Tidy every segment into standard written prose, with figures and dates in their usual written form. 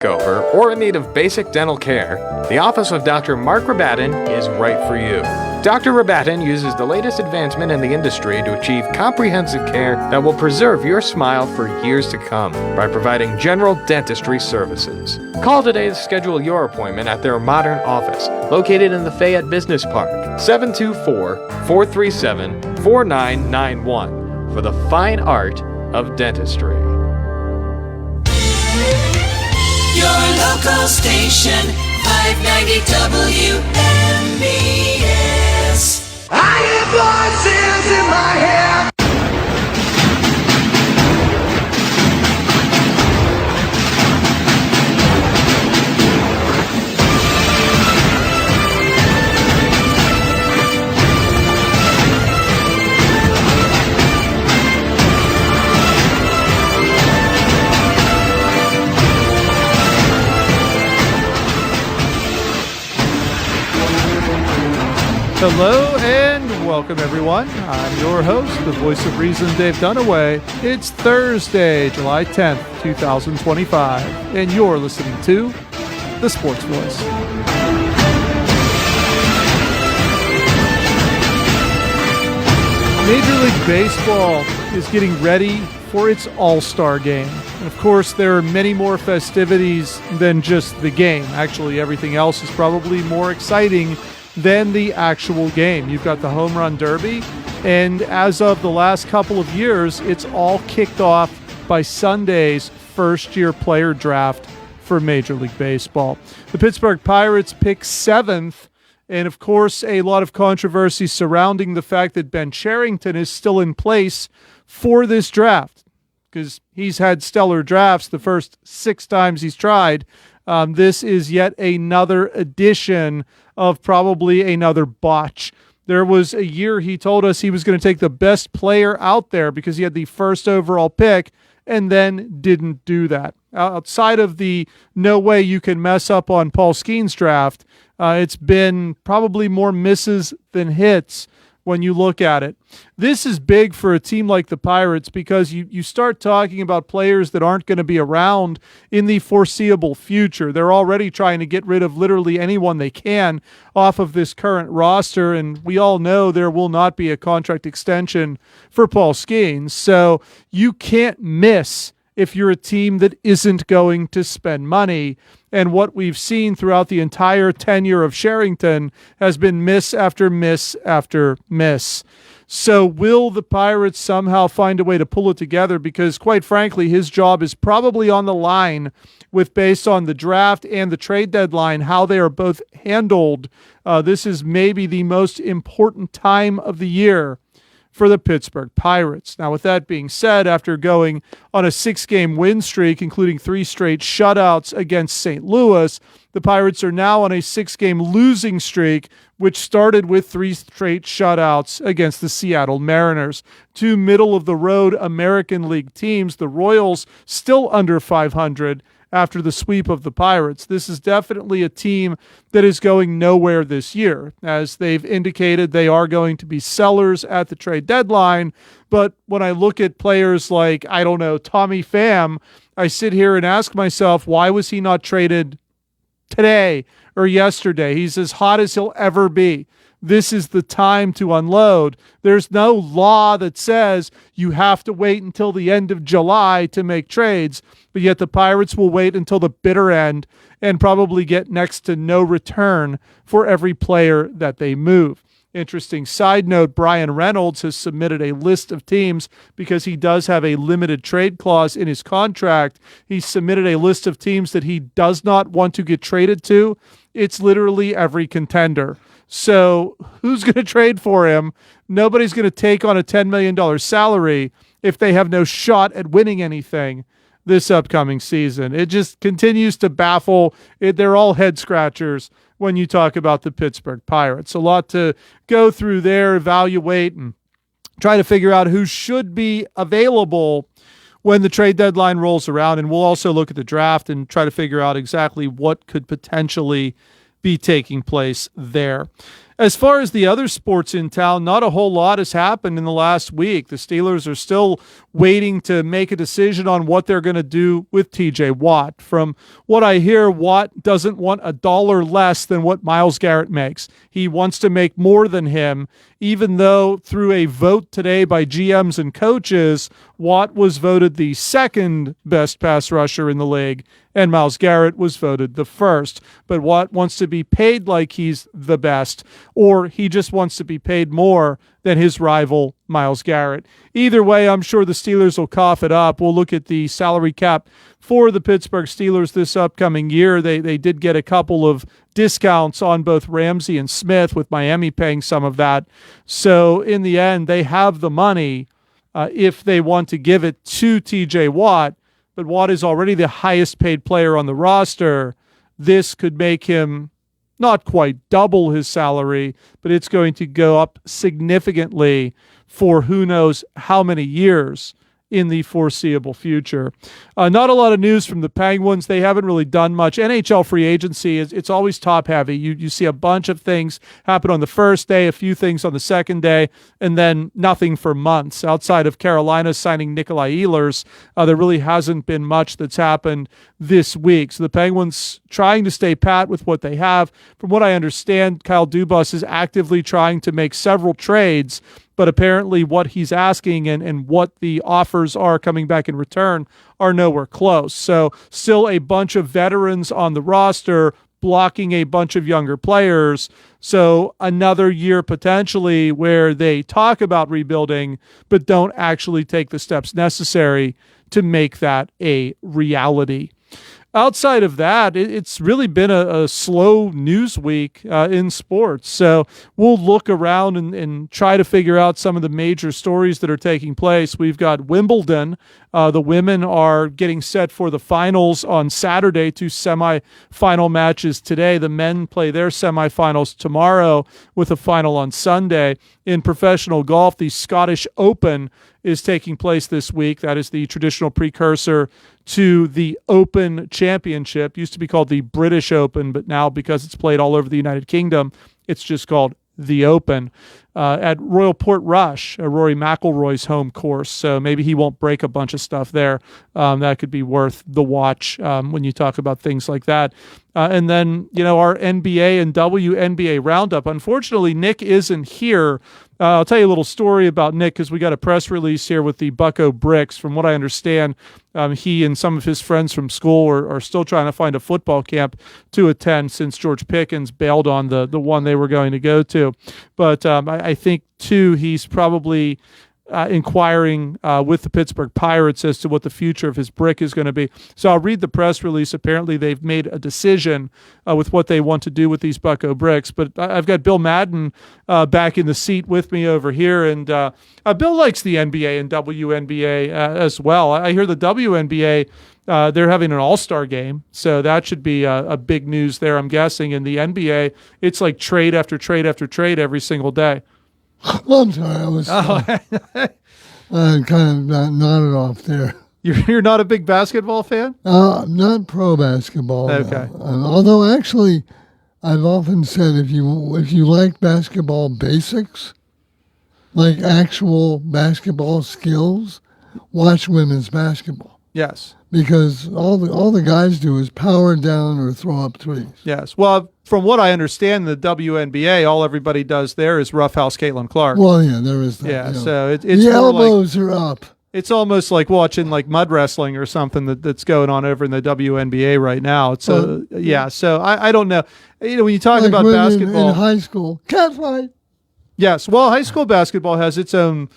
over or in need of basic dental care, the office of Dr. Mark Rabatin is right for you. Dr. Rabatin uses the latest advancement in the industry to achieve comprehensive care that will preserve your smile for years to come by providing general dentistry services. Call today to schedule your appointment at their modern office, located in the Fayette Business Park, 724-437-4991, for the fine art of dentistry. Your local station, 590 WMBS. I hear voices in my head. Hello and welcome everyone. I'm your host, the voice of reason, Dave Dunaway. It's Thursday, July 10th, 2025, and you're listening to The Sports Voice. Major League Baseball is getting ready for its All-Star Game. And of course, there are many more festivities than just the game. Actually, everything else is probably more exciting than the actual game. You've got the Home Run Derby, and as of the last couple of years, it's all kicked off by Sunday's first-year player draft for Major League Baseball. The Pittsburgh Pirates pick 7th, and of course, a lot of controversy surrounding the fact that Ben Cherington is still in place for this draft, because he's had stellar drafts the first 6 times he's tried. This is yet another edition of probably another botch. There was a year he told us he was going to take the best player out there because he had the first overall pick and then didn't do that. Outside of the no way you can mess up on Paul Skeens draft, it's been probably more misses than hits when you look at it. This is big for a team like the Pirates because you start talking about players that aren't going to be around in the foreseeable future. They're already trying to get rid of literally anyone they can off of this current roster, and we all know there will not be a contract extension for Paul Skeens, so you can't miss if you're a team that isn't going to spend money. And what we've seen throughout the entire tenure of Cherington has been miss after miss after miss. So will the Pirates somehow find a way to pull it together? Because quite frankly, his job is probably on the line with, based on the draft and the trade deadline, how they are both handled. This is maybe the most important time of the year for the Pittsburgh Pirates. Now, with that being said, after going on a 6-game win streak, including 3 straight shutouts against St. Louis, the Pirates are now on a 6-game losing streak, which started with 3 straight shutouts against the Seattle Mariners. 2 middle-of-the-road American League teams, the Royals still under 500 after the sweep of the Pirates. This is definitely a team that is going nowhere this year. As they've indicated, they are going to be sellers at the trade deadline. But when I look at players like, I don't know, Tommy Pham, I sit here and ask myself, why was he not traded today or yesterday? He's as hot as he'll ever be. This is the time to unload. There's no law that says you have to wait until the end of July to make trades, but yet the Pirates will wait until the bitter end and probably get next to no return for every player that they move. Interesting side note, Brian Reynolds has submitted a list of teams because he does have a limited trade clause in his contract. He submitted a list of teams that he does not want to get traded to. It's literally every contender. So who's going to trade for him? Nobody's going to take on a $10 million salary if they have no shot at winning anything this upcoming season. It just continues to baffle. They're all head scratchers when you talk about the Pittsburgh Pirates. A lot to go through there, evaluate, and try to figure out who should be available when the trade deadline rolls around. And we'll also look at the draft and try to figure out exactly what could potentially be taking place there. As far as the other sports in town, not a whole lot has happened in the last week. The Steelers are still waiting to make a decision on what they're going to do with TJ Watt. From what I hear, Watt doesn't want $1 less than what Myles Garrett makes. He wants to make more than him, even though through a vote today by GMs and coaches, Watt was voted the second best pass rusher in the league, and Myles Garrett was voted the first. But Watt wants to be paid like he's the best, or he just wants to be paid more than his rival, Myles Garrett. Either way, I'm sure the Steelers will cough it up. We'll look at the salary cap for the Pittsburgh Steelers this upcoming year. They did get a couple of discounts on both Ramsey and Smith, with Miami paying some of that. So in the end, they have the money if they want to give it to TJ Watt. But Watt is already the highest paid player on the roster. This could make him not quite double his salary, but it's going to go up significantly for who knows how many years in the foreseeable future. Not a lot of news from the Penguins. They haven't really done much. NHL free agency, it's always top-heavy. You see a bunch of things happen on the first day, a few things on the second day, and then nothing for months. Outside of Carolina signing Nikolai Ehlers, there really hasn't been much that's happened this week. So the Penguins trying to stay pat with what they have. From what I understand, Kyle Dubas is actively trying to make several trades, but apparently what he's asking and what the offers are coming back in return are nowhere close. So still a bunch of veterans on the roster blocking a bunch of younger players. So another year potentially where they talk about rebuilding, but don't actually take the steps necessary to make that a reality. Outside of that, it's really been a slow news week in sports. So we'll look around and try to figure out some of the major stories that are taking place. We've got Wimbledon. The women are getting set for the finals on Saturday, 2 semifinal matches today. The men play their semifinals tomorrow with a final on Sunday. In professional golf, the Scottish Open is taking place this week. That is the traditional precursor to the Open Championship. Used to be called the British Open, but now because it's played all over the United Kingdom, it's just called the Open. At Royal Portrush, Rory McIlroy's home course, so maybe he won't break a bunch of stuff there. That could be worth the watch when you talk about things like that. And then, our NBA and WNBA roundup. Unfortunately, Nick isn't here. I'll tell you a little story about Nick because we got a press release here with the Bucko Bricks. From what I understand, he and some of his friends from school are still trying to find a football camp to attend since George Pickens bailed on the one they were going to go to. But I think, too, he's probably inquiring with the Pittsburgh Pirates as to what the future of his brick is going to be. So I'll read the press release. Apparently they've made a decision with what they want to do with these Bucko Bricks. But I've got Bill Madden back in the seat with me over here. And Bill likes the NBA and WNBA as well. I hear the WNBA, they're having an all-star game. So that should be a big news there, I'm guessing. In the NBA, it's like trade after trade after trade every single day. I'm sorry, I was kind of nodded off there. You're not a big basketball fan? Not pro basketball. Okay. Although actually, I've often said if you like basketball basics, like actual basketball skills, watch women's basketball. Yes. Because all the guys do is power down or throw up threes. Yes. Well, from what I understand, the WNBA, all everybody does there is roughhouse Caitlin Clark. Well, yeah, there is that. Yeah, you know. so it's the more elbows are up. It's almost like watching like mud wrestling or something that's going on over in the WNBA right now. So yeah, so I don't know. When you talk like about basketball in high school, cat fight. Yes, well, high school basketball has its own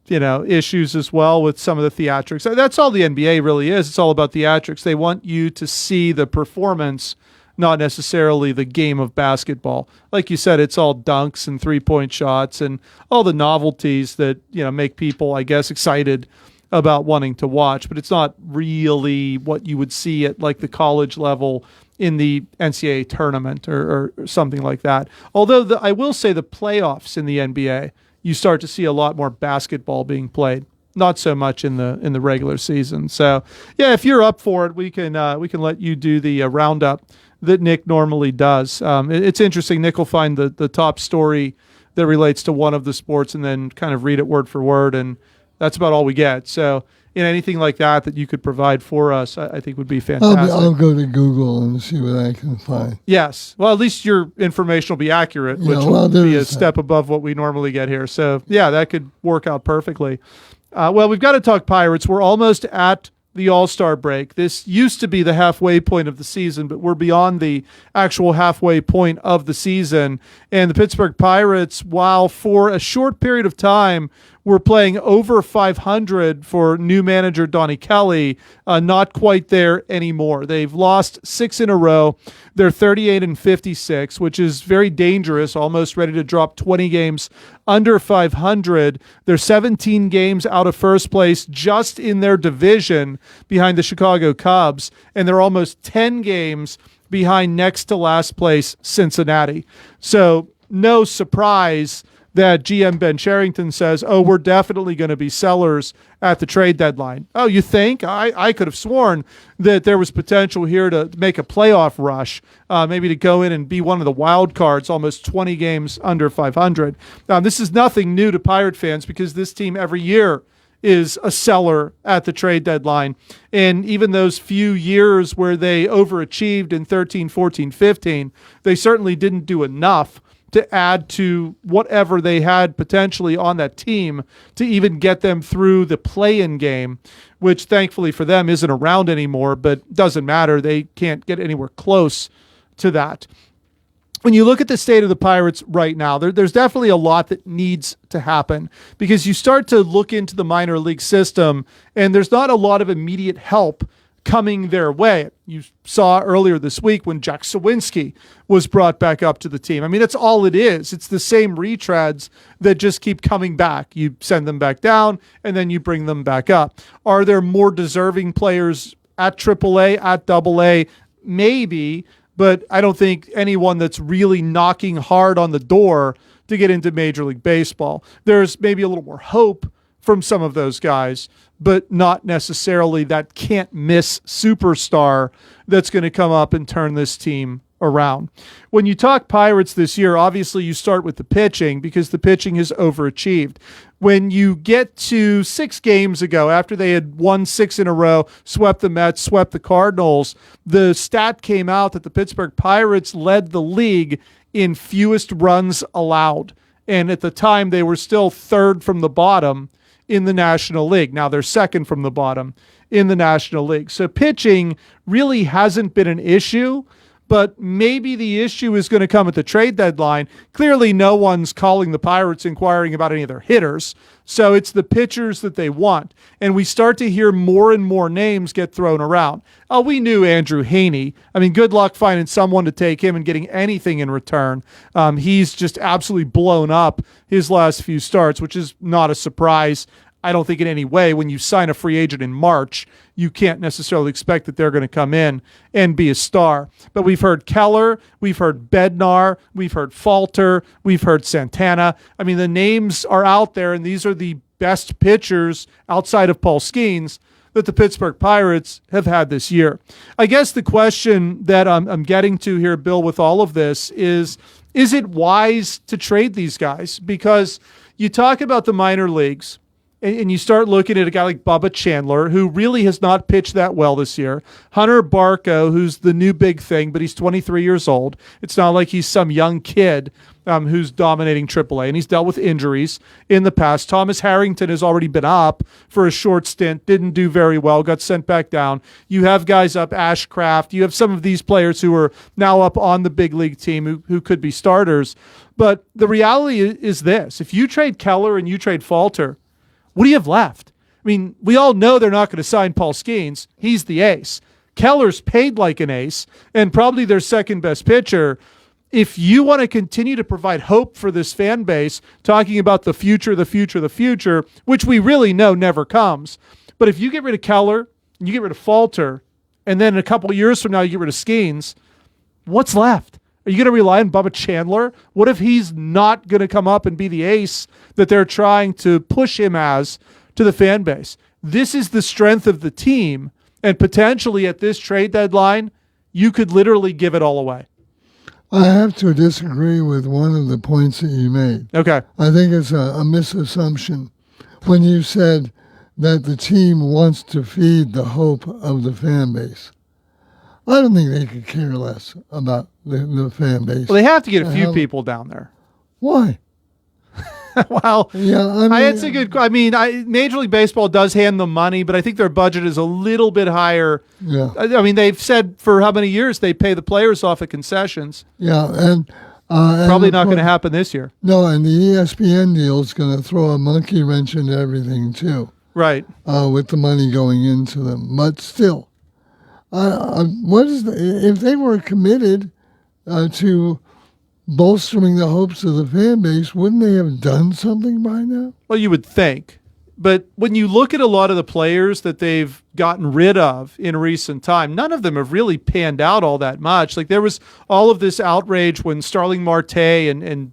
issues as well with some of the theatrics. That's all the NBA really is. It's all about theatrics. They want you to see the performance, not necessarily the game of basketball. Like you said, it's all dunks and three-point shots and all the novelties that, make people, I guess, excited about wanting to watch. But it's not really what you would see at like the college level in the NCAA tournament or something like that. Although I will say the playoffs in the NBA, you start to see a lot more basketball being played. not so much in the regular season. So yeah, if you're up for it, we can let you do the roundup that Nick normally does. It's interesting. Nick will find the top story that relates to one of the sports and then kind of read it word for word, and that's about all we get. So anything like that you could provide for us, I think would be fantastic. I'll go to Google and see what I can find. Yes. Well, at least your information will be accurate, which will be a step above what we normally get here. So, yeah, that could work out perfectly. Well, we've got to talk Pirates. We're almost at the All-Star break. This used to be the halfway point of the season, but we're beyond the actual halfway point of the season. And the Pittsburgh Pirates, while for a short period of time were playing over 500 for new manager Donnie Kelly, not quite there anymore. They've lost 6 in a row. They're 38-56, which is very dangerous, almost ready to drop 20 games under 500. They're 17 games out of first place just in their division behind the Chicago Cubs, and they're almost 10 games behind next to last place Cincinnati. So no surprise that GM Ben Cherington says, we're definitely going to be sellers at the trade deadline. Oh, you think? I could have sworn that there was potential here to make a playoff rush, maybe to go in and be one of the wild cards, almost 20 games under 500. Now, this is nothing new to Pirate fans because this team every year is a seller at the trade deadline. And even those few years where they overachieved in 13, 14, 15, they certainly didn't do enough to add to whatever they had potentially on that team to even get them through the play-in game, which thankfully for them isn't around anymore, but doesn't matter. They can't get anywhere close to that. When you look at the state of the Pirates right now, there's definitely a lot that needs to happen because you start to look into the minor league system and there's not a lot of immediate help coming their way. You saw earlier this week when Jack Sawinski was brought back up to the team. I mean, that's all it is. It's the same retreads that just keep coming back. You send them back down, and then you bring them back up. Are there more deserving players at AAA, at AA? Maybe, but I don't think anyone that's really knocking hard on the door to get into Major League Baseball. There's maybe a little more hope from some of those guys, but not necessarily that can't-miss superstar that's going to come up and turn this team around. When you talk Pirates this year, obviously you start with the pitching because the pitching has overachieved. When you get to 6 games ago, after they had won 6 in a row, swept the Mets, swept the Cardinals, the stat came out that the Pittsburgh Pirates led the league in fewest runs allowed. And at the time, they were still third from the bottom in the National League. Now they're second from the bottom in the National League. So pitching really hasn't been an issue, but maybe the issue is going to come at the trade deadline. Clearly no one's calling the Pirates inquiring about any of their hitters. So it's the pitchers that they want. And we start to hear more and more names get thrown around. We knew Andrew Heaney. I mean, good luck finding someone to take him and getting anything in return. He's just absolutely blown up his last few starts, which is not a surprise. I don't think in any way when you sign a free agent in March, you can't necessarily expect that they're going to come in and be a star. But we've heard Keller, we've heard Bednar, we've heard Falter, we've heard Santana. I mean, the names are out there, and these are the best pitchers outside of Paul Skeens that the Pittsburgh Pirates have had this year. I guess the question that I'm getting to here, Bill, with all of this is it wise to trade these guys? Because you talk about the minor leagues, and you start looking at a guy like Bubba Chandler, who really has not pitched that well this year. Hunter Barco, who's the new big thing, but he's 23 years old. It's not like he's some young kid who's dominating AAA, and he's dealt with injuries in the past. Thomas Harrington has already been up for a short stint, didn't do very well, got sent back down. You have guys up, Ashcraft. You have some of these players who are now up on the big league team who could be starters. But the reality is this. If you trade Keller and you trade Falter, what do you have left? I mean, we all know they're not going to sign Paul Skeens. He's the ace. Keller's paid like an ace and probably their second best pitcher. If you want to continue to provide hope for this fan base, talking about the future, which we really know never comes. But if you get rid of Keller and you get rid of Falter, and then a couple of years from now you get rid of Skeens, what's left? Are you going to rely on Bubba Chandler? What if he's not going to come up and be the ace that they're trying to push him as to the fan base. This is the strength of the team, and potentially at this trade deadline, you could literally give it all away. I have to disagree with one of the points that you made. Okay. I think it's a misassumption when you said that the team wants to feed the hope of the fan base. I don't think they could care less about the fan base. Well, they have to get a few people down there. Why? Well, Yeah, I mean, it's a good. I mean, Major League Baseball does hand them money, but I think their budget is a little bit higher. Yeah, I mean, they've said for how many years they pay the players off at concessions. yeah, and Probably and not of going to course- happen this year. No, and the ESPN deal is going to throw a monkey wrench into everything too, Right. with the money going into them. But still, what is if they were committed to bolstering the hopes of the fan base, wouldn't they have done something by now? Well, you would think. But when you look at a lot of the players that they've gotten rid of in recent time, none of them have really panned out all that much. Like there was all of this outrage when Starling Marte and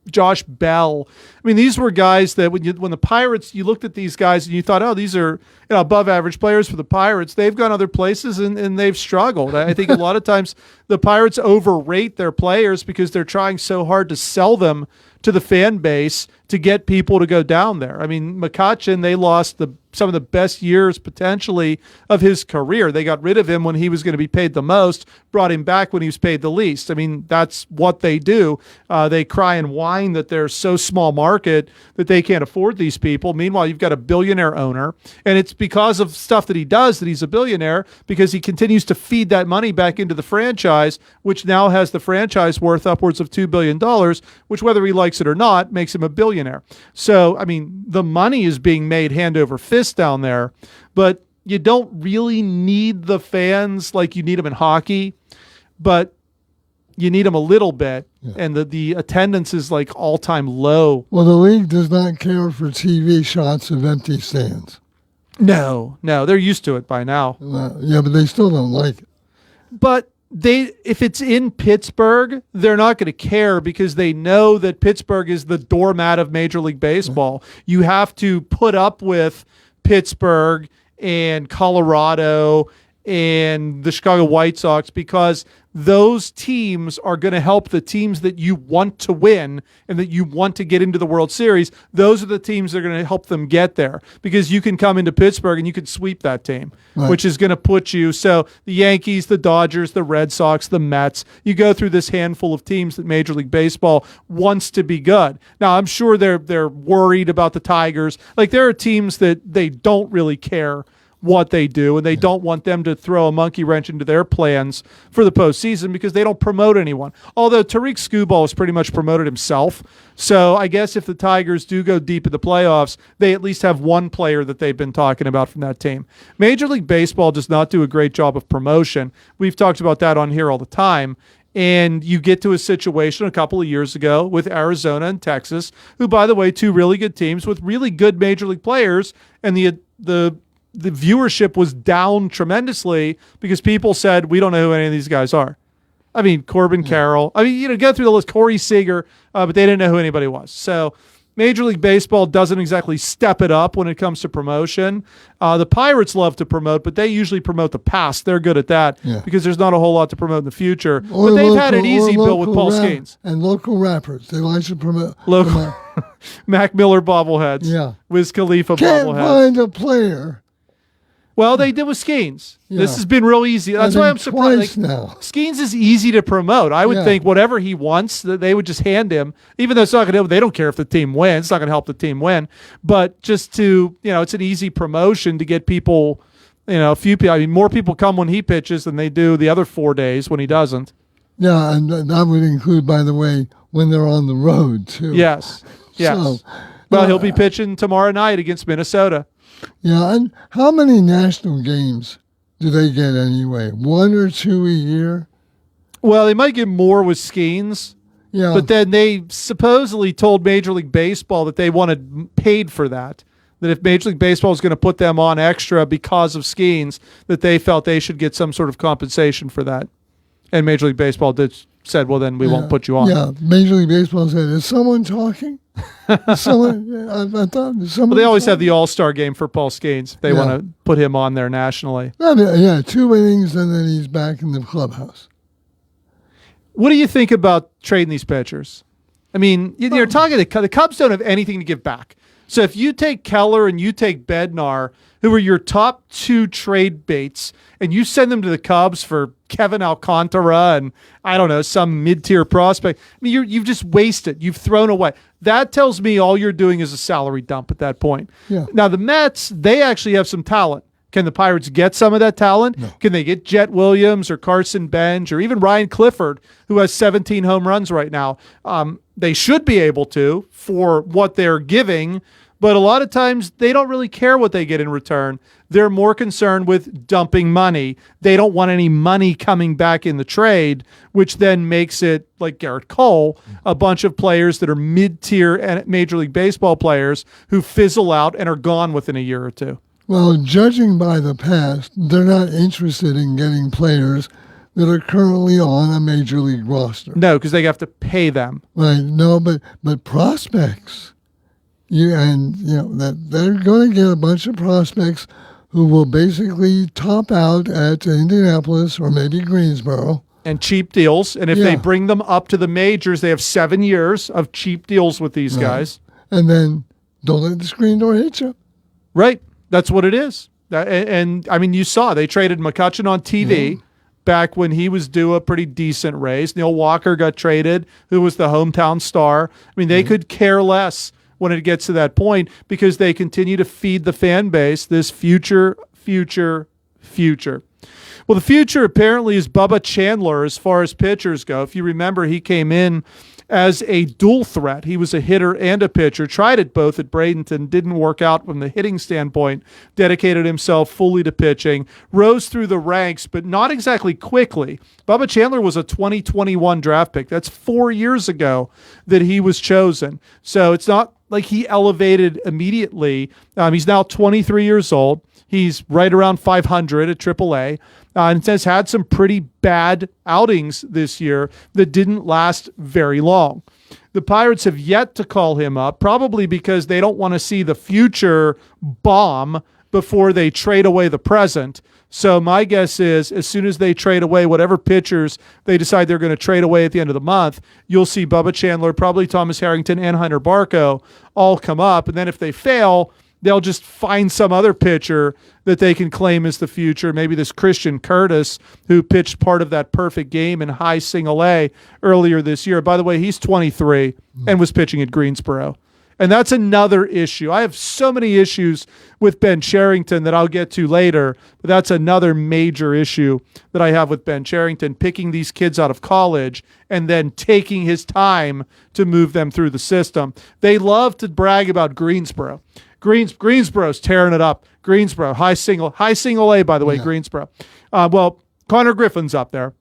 Josh Bell. I mean, these were guys that when the Pirates, you looked at these guys and you thought, oh, these are above average players for the Pirates. They've gone other places and they've struggled. I think a lot of times the Pirates overrate their players because they're trying so hard to sell them to the fan base to get people to go down there. I mean, McCutchen, they lost some of the best years potentially of his career. They got rid of him when he was going to be paid the most, brought him back when he was paid the least. I mean, that's what they do. They cry and whine that they're so small market that they can't afford these people. Meanwhile, you've got a billionaire owner, and it's because of stuff that he does that he's a billionaire, because he continues to feed that money back into the franchise, which now has the franchise worth upwards of $2 billion, which, whether he likes it or not, makes him a billionaire. So, I mean, the money is being made hand over fist down there, but you don't really need the fans like you need them in hockey, but you need them a little bit, and the attendance is like all-time low. Well, the league does not care for TV shots of empty stands. No, they're used to it by now. Yeah, but they still don't like it. But if it's in Pittsburgh, they're not going to care because they know that Pittsburgh is the doormat of Major League Baseball. You have to put up with Pittsburgh and Colorado and the Chicago White Sox because those teams are going to help the teams that you want to win and that you want to get into the World Series. Those are the teams that are going to help them get there because you can come into Pittsburgh and you can sweep that team, which is going to put you. So the Yankees, the Dodgers, the Red Sox, the Mets, you go through this handful of teams that Major League Baseball wants to be good. Now, I'm sure they're worried about the Tigers. Like there are teams that they don't really care what they do, and they don't want them to throw a monkey wrench into their plans for the postseason because they don't promote anyone. Although Tariq Skubal has pretty much promoted himself. So I guess if the Tigers do go deep in the playoffs, they at least have one player that they've been talking about from that team. Major League Baseball does not do a great job of promotion. We've talked about that on here all the time. And you get to a situation a couple of years ago with Arizona and Texas, who, by the way, two really good teams with really good Major League players, and the viewership was down tremendously because people said, we don't know who any of these guys are. I mean, Corbin Carroll. I mean, go through the list, Corey Seager, but they didn't know who anybody was. So Major League Baseball doesn't exactly step it up when it comes to promotion. The Pirates love to promote, but they usually promote the past. They're good at that because there's not a whole lot to promote in the future. But they've had it easy, Bill, with Paul Skeens. And local rappers. They like to promote. Local Mac Miller bobbleheads. Yeah. Wiz Khalifa Can't bobbleheads. find a player. Well, they did with Skeens. Yeah. This has been real easy. That's why I'm surprised. Twice now. Skeens is easy to promote. I would think whatever he wants, that they would just hand him, even though it's not going to. They don't care if the team wins. It's not going to help the team win. But just to, it's an easy promotion to get people. A few people. I mean, more people come when he pitches than they do the other 4 days when he doesn't. Yeah, and that would include, by the way, when they're on the road too. Yes. So, well, he'll be pitching tomorrow night against Minnesota. Yeah, and how many national games do they get anyway? 1 or 2 a year? Well, they might get more with Skeens. Yeah. But then they supposedly told Major League Baseball that they wanted paid for that. That if Major League Baseball was going to put them on extra because of Skeens, that they felt they should get some sort of compensation for that. And Major League Baseball did said, well, then we won't put you on. Yeah, Major League Baseball said, is someone talking? Is someone, I thought, is someone Well, they always talking? have the All-Star game for Paul Scanes if they want to put him on there nationally. I mean, yeah, 2 innings and then he's back in the clubhouse. What do you think about trading these pitchers? I mean, you're talking the Cubs don't have anything to give back. So if you take Keller and you take Bednar, who are your top 2 trade baits, and you send them to the Cubs for Kevin Alcantara and, I don't know, some mid-tier prospect, I mean, you've just wasted. You've thrown away. That tells me all you're doing is a salary dump at that point. Yeah. Now, the Mets, they actually have some talent. Can the Pirates get some of that talent? No. Can they get Jet Williams or Carson Bench or even Ryan Clifford, who has 17 home runs right now? They should be able to for what they're giving, but a lot of times they don't really care what they get in return. They're more concerned with dumping money. They don't want any money coming back in the trade, which then makes it, like Garrett Cole, a bunch of players that are mid-tier Major League Baseball players who fizzle out and are gone within a year or two. Well, judging by the past, they're not interested in getting players that are currently on a major league roster. No, because they have to pay them. Right. No, but prospects. That they're going to get a bunch of prospects who will basically top out at Indianapolis or maybe Greensboro. And cheap deals. And if they bring them up to the majors, they have 7 years of cheap deals with these guys. And then don't let the screen door hit you. Right. That's what it is. And I mean, you saw they traded McCutchen on TV back when he was due a pretty decent raise. Neil Walker got traded, who was the hometown star. I mean, they could care less when it gets to that point because they continue to feed the fan base this future. Well, the future apparently is Bubba Chandler as far as pitchers go. If you remember, he came in as a dual threat. He was a hitter and a pitcher, tried it both at Bradenton, didn't work out from the hitting standpoint, dedicated himself fully to pitching, rose through the ranks, but not exactly quickly. Bubba Chandler was a 2021 draft pick. That's 4 years ago that he was chosen. So it's not like he elevated immediately. He's now 23 years old. He's right around 500 at AAA. And has had some pretty bad outings this year that didn't last very long. The Pirates have yet to call him up, probably because they don't want to see the future bomb before they trade away the present. So my guess is as soon as they trade away whatever pitchers they decide they're going to trade away at the end of the month, you'll see Bubba Chandler, probably Thomas Harrington, and Hunter Barco all come up. And then if they fail, they'll just find some other pitcher that they can claim as the future. Maybe this Christian Curtis, who pitched part of that perfect game in high single A earlier this year. By the way, he's 23 and was pitching at Greensboro. And that's another issue. I have so many issues with Ben Cherington that I'll get to later, but that's another major issue that I have with Ben Cherington, picking these kids out of college and then taking his time to move them through the system. They love to brag about Greensboro. Greensboro's tearing it up. Greensboro, high single A, by the way, Greensboro. Well, Connor Griffin's up there.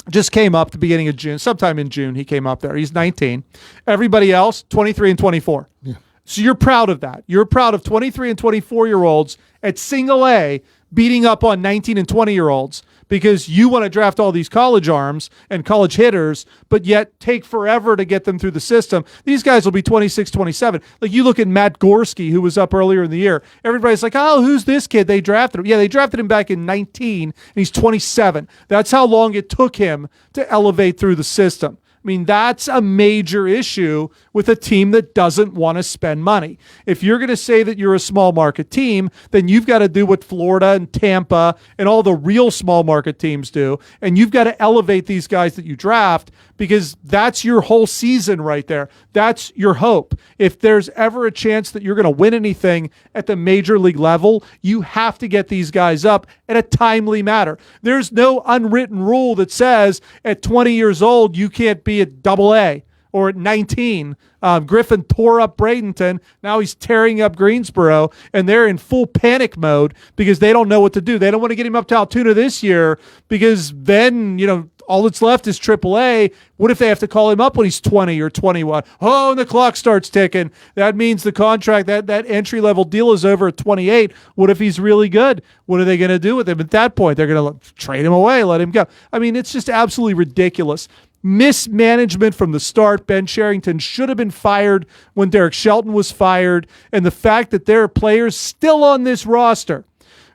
Just came up the beginning of June. Sometime in June, he came up there. He's 19. Everybody else, 23 and 24. Yeah. So you're proud of that. You're proud of 23 and 24-year-olds at single A beating up on 19 and 20-year-olds because you want to draft all these college arms and college hitters, but yet take forever to get them through the system. These guys will be 26, 27. Like you look at Matt Gorski, who was up earlier in the year. Everybody's like, oh, who's this kid? They drafted him. Yeah, they drafted him back in 19, and he's 27. That's how long it took him to elevate through the system. I mean, that's a major issue with a team that doesn't want to spend money. If you're going to say that you're a small market team, then you've got to do what Florida and Tampa and all the real small market teams do, and you've got to elevate these guys that you draft because that's your whole season right there. That's your hope. If there's ever a chance that you're going to win anything at the major league level, you have to get these guys up in a timely manner. There's no unwritten rule that says at 20 years old you can't be at double A or at 19. Griffin tore up Bradenton. Now he's tearing up Greensboro, and they're in full panic mode because they don't know what to do. They don't want to get him up to Altoona this year because then, all that's left is AAA. What if they have to call him up when he's 20 or 21? Oh, and the clock starts ticking. That means the contract, that entry-level deal is over at 28. What if he's really good? What are they going to do with him at that point? They're going to trade him away, let him go. I mean, it's just absolutely ridiculous. mismanagement from the start. Ben Cherington should have been fired when Derek Shelton was fired. And the fact that there are players still on this roster,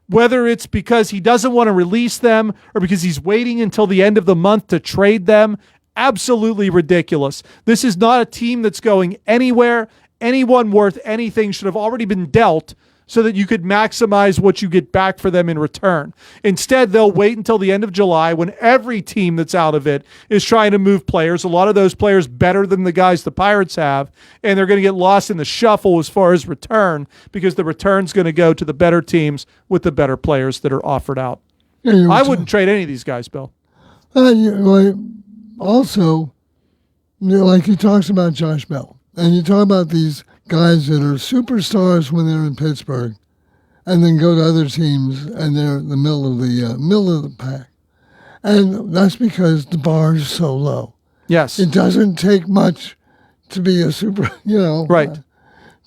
whether it's because he doesn't want to release them or because he's waiting until the end of the month to trade them, absolutely ridiculous. This is not a team that's going anywhere. Anyone worth anything should have already been dealt so that you could maximize what you get back for them in return. Instead, they'll wait until the end of July when every team that's out of it is trying to move players, a lot of those players better than the guys the Pirates have, and they're going to get lost in the shuffle as far as return because the return's going to go to the better teams with the better players that are offered out. Yeah, I wouldn't trade any of these guys, Bill. Also, like he talks about Josh Bell, and you talk about these guys that are superstars when they're in Pittsburgh, and then go to other teams and they're in the middle of the pack, and that's because the bar is so low. Yes, it doesn't take much to be a super, right.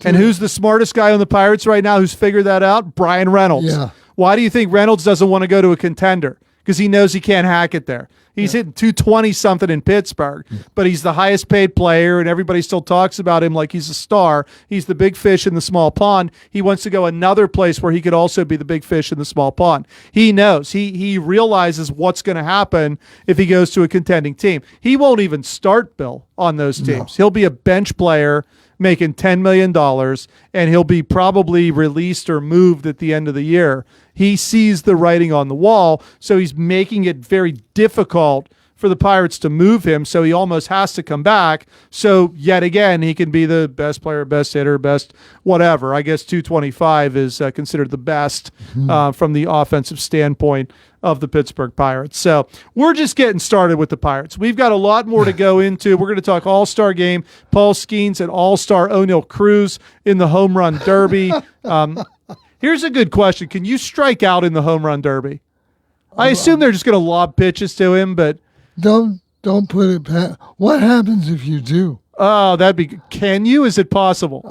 And who's the smartest guy on the Pirates right now who's figured that out? Brian Reynolds. Yeah. Why do you think Reynolds doesn't want to go to a contender? Because he knows he can't hack it there. He's hitting 220-something in Pittsburgh, but he's the highest-paid player, and everybody still talks about him like he's a star. He's the big fish in the small pond. He wants to go another place where he could also be the big fish in the small pond. He knows. He realizes what's going to happen if he goes to a contending team. He won't even start, Bill, on those teams. No. He'll be a bench player making $10 million, and he'll be probably released or moved at the end of the year. He sees the writing on the wall, so he's making it very difficult for the Pirates to move him, so he almost has to come back. So yet again, he can be the best player, best hitter, best whatever. I guess 225 is considered the best from the offensive standpoint of the Pittsburgh Pirates. So we're just getting started with the Pirates. We've got a lot more to go into. We're going to talk All-Star Game, Paul Skeens and All-Star O'Neill Cruz in the Home Run Derby. Here's a good question. Can you strike out in the Home Run Derby? I assume they're just going to lob pitches to him, but don't put it past. What happens if you do? Oh, that'd be. Can you? Is it possible?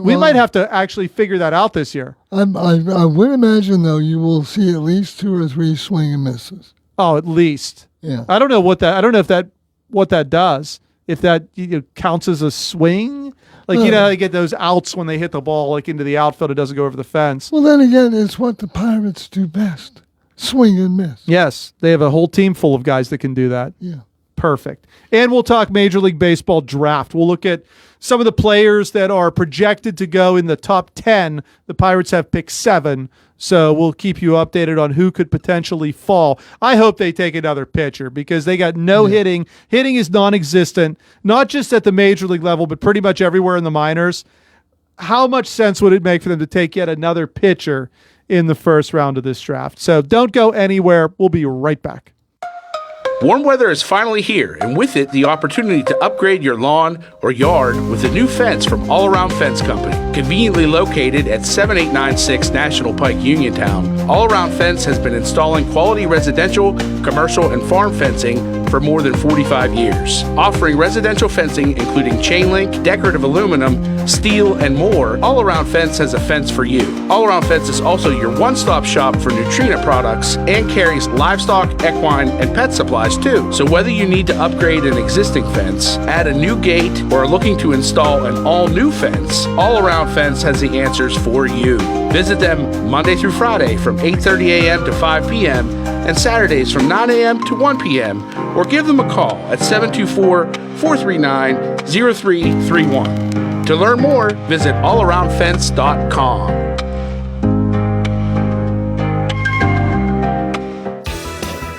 We might have to actually figure that out this year. I would imagine though you will see at least 2 or 3 swing and misses. Oh, at least. Yeah. I don't know what that does. If that counts as a swing. Like, how they get those outs when they hit the ball like into the outfield, it doesn't go over the fence. Well, then again, it's what the Pirates do best. Swing and miss. Yes, they have a whole team full of guys that can do that. Yeah. Perfect. And we'll talk Major League Baseball draft. We'll look at some of the players that are projected to go in the top 10. The Pirates have picked 7, so we'll keep you updated on who could potentially fall. I hope they take another pitcher because they got no hitting. Hitting is non-existent, not just at the Major League level, but pretty much everywhere in the minors. How much sense would it make for them to take yet another pitcher in the first round of this draft? So don't go anywhere. We'll be right back. Warm weather is finally here, and with it, the opportunity to upgrade your lawn or yard with a new fence from All Around Fence Company. Conveniently located at 7896 National Pike, Uniontown, All Around Fence has been installing quality residential, commercial, and farm fencing for more than 45 years. Offering residential fencing including chain link, decorative aluminum, steel, and more, All Around Fence has a fence for you. All Around Fence is also your one-stop shop for Nutrena products and carries livestock, equine, and pet supplies too. So whether you need to upgrade an existing fence, add a new gate, or are looking to install an all-new fence, All Around Fence has the answers for you. Visit them Monday through Friday from 8:30 a.m. to 5 p.m. and Saturdays from 9 a.m. to 1 p.m. or give them a call at 724-439-0331. To learn more, visit allaroundfence.com.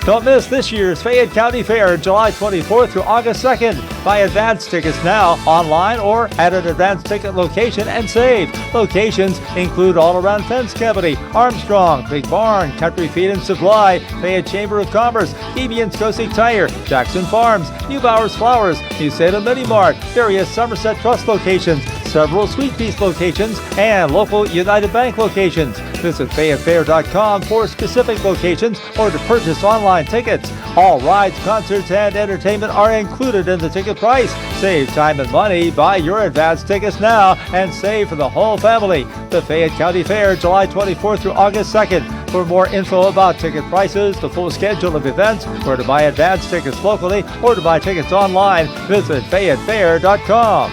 Don't miss this year's Fayette County Fair, July 24th through August 2nd. Buy advance tickets now, online or at an advance ticket location and save. Locations include All Around Fence Company, Armstrong, Big Barn, Country Feed and Supply, Fayette Chamber of Commerce, E.B. and Scosi Tire, Jackson Farms, New Bowers Flowers, New Salem Mini Mart, various Somerset Trust locations, several Sweet Peace locations, and local United Bank locations. Visit FayetteFair.com for specific locations or to purchase online tickets. All rides, concerts, and entertainment are included in the ticket price. Save time and money. Buy your advance tickets now and save for the whole family. The Fayette County Fair, July 24th through August 2nd. For more info about ticket prices, the full schedule of events, or to buy advance tickets locally, or to buy tickets online, visit FayetteFair.com.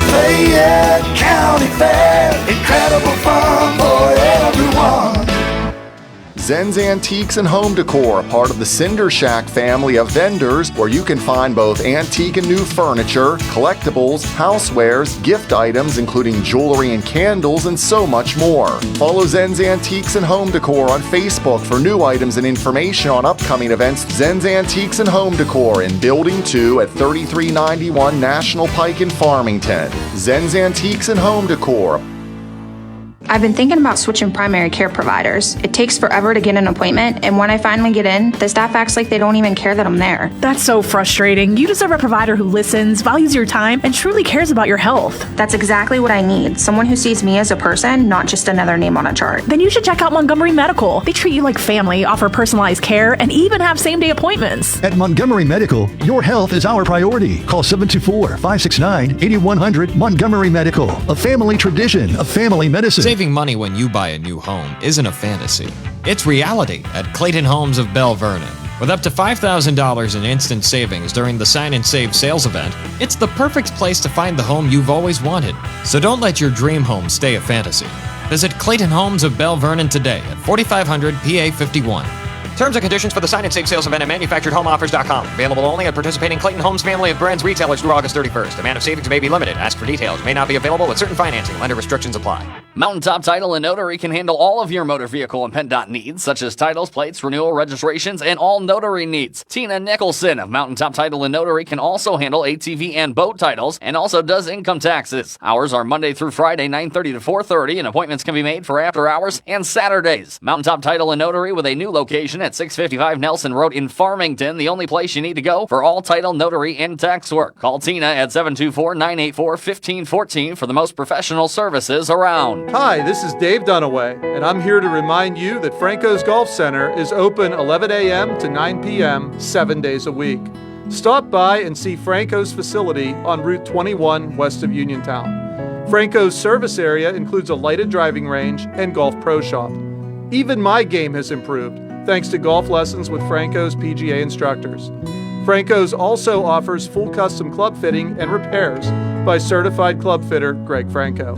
Fayette County Fair, incredible fun for everyone. Zen's Antiques and Home Decor, part of the Cinder Shack family of vendors, where you can find both antique and new furniture, collectibles, housewares, gift items including jewelry and candles, and so much more. Follow Zen's Antiques and Home Decor on Facebook for new items and information on upcoming events. Zen's Antiques and Home Decor in Building 2 at 3391 National Pike in Farmington. Zen's Antiques and Home Decor. I've been thinking about switching primary care providers. It takes forever to get an appointment, and when I finally get in, the staff acts like they don't even care that I'm there. That's so frustrating. You deserve a provider who listens, values your time, and truly cares about your health. That's exactly what I need. Someone who sees me as a person, not just another name on a chart. Then you should check out Montgomery Medical. They treat you like family, offer personalized care, and even have same-day appointments. At Montgomery Medical, your health is our priority. Call 724-569-8100 Montgomery Medical, a family tradition of family medicine. Saving money when you buy a new home isn't a fantasy. It's reality at Clayton Homes of Bell Vernon. With up to $5,000 in instant savings during the Sign and Save sales event, it's the perfect place to find the home you've always wanted. So don't let your dream home stay a fantasy. Visit Clayton Homes of Bell Vernon today at 4500 PA 51. Terms and conditions for the Sign and Save sales event at manufacturedhomeoffers.com. Available only at participating Clayton Homes family of brands retailers through August 31st. Amount of savings may be limited. Ask for details. May not be available with certain financing. Lender restrictions apply. Mountaintop Title and Notary can handle all of your motor vehicle and PennDOT needs, such as titles, plates, renewal, registrations, and all notary needs. Tina Nicholson of Mountaintop Title and Notary can also handle ATV and boat titles, and also does income taxes. Hours are Monday through Friday, 9:30 to 4:30, and appointments can be made for after hours and Saturdays. Mountaintop Title and Notary with a new location at 655 Nelson Road in Farmington, the only place you need to go for all title, notary, and tax work. Call Tina at 724-984-1514 for the most professional services around. Hi, this is Dave Dunaway, and I'm here to remind you that Franco's Golf Center is open 11 a.m. to 9 p.m. 7 days a week. Stop by and see Franco's facility on Route 21 west of Uniontown. Franco's service area includes a lighted driving range and golf pro shop. Even my game has improved thanks to golf lessons with Franco's PGA instructors. Franco's also offers full custom club fitting and repairs by certified club fitter Greg Franco.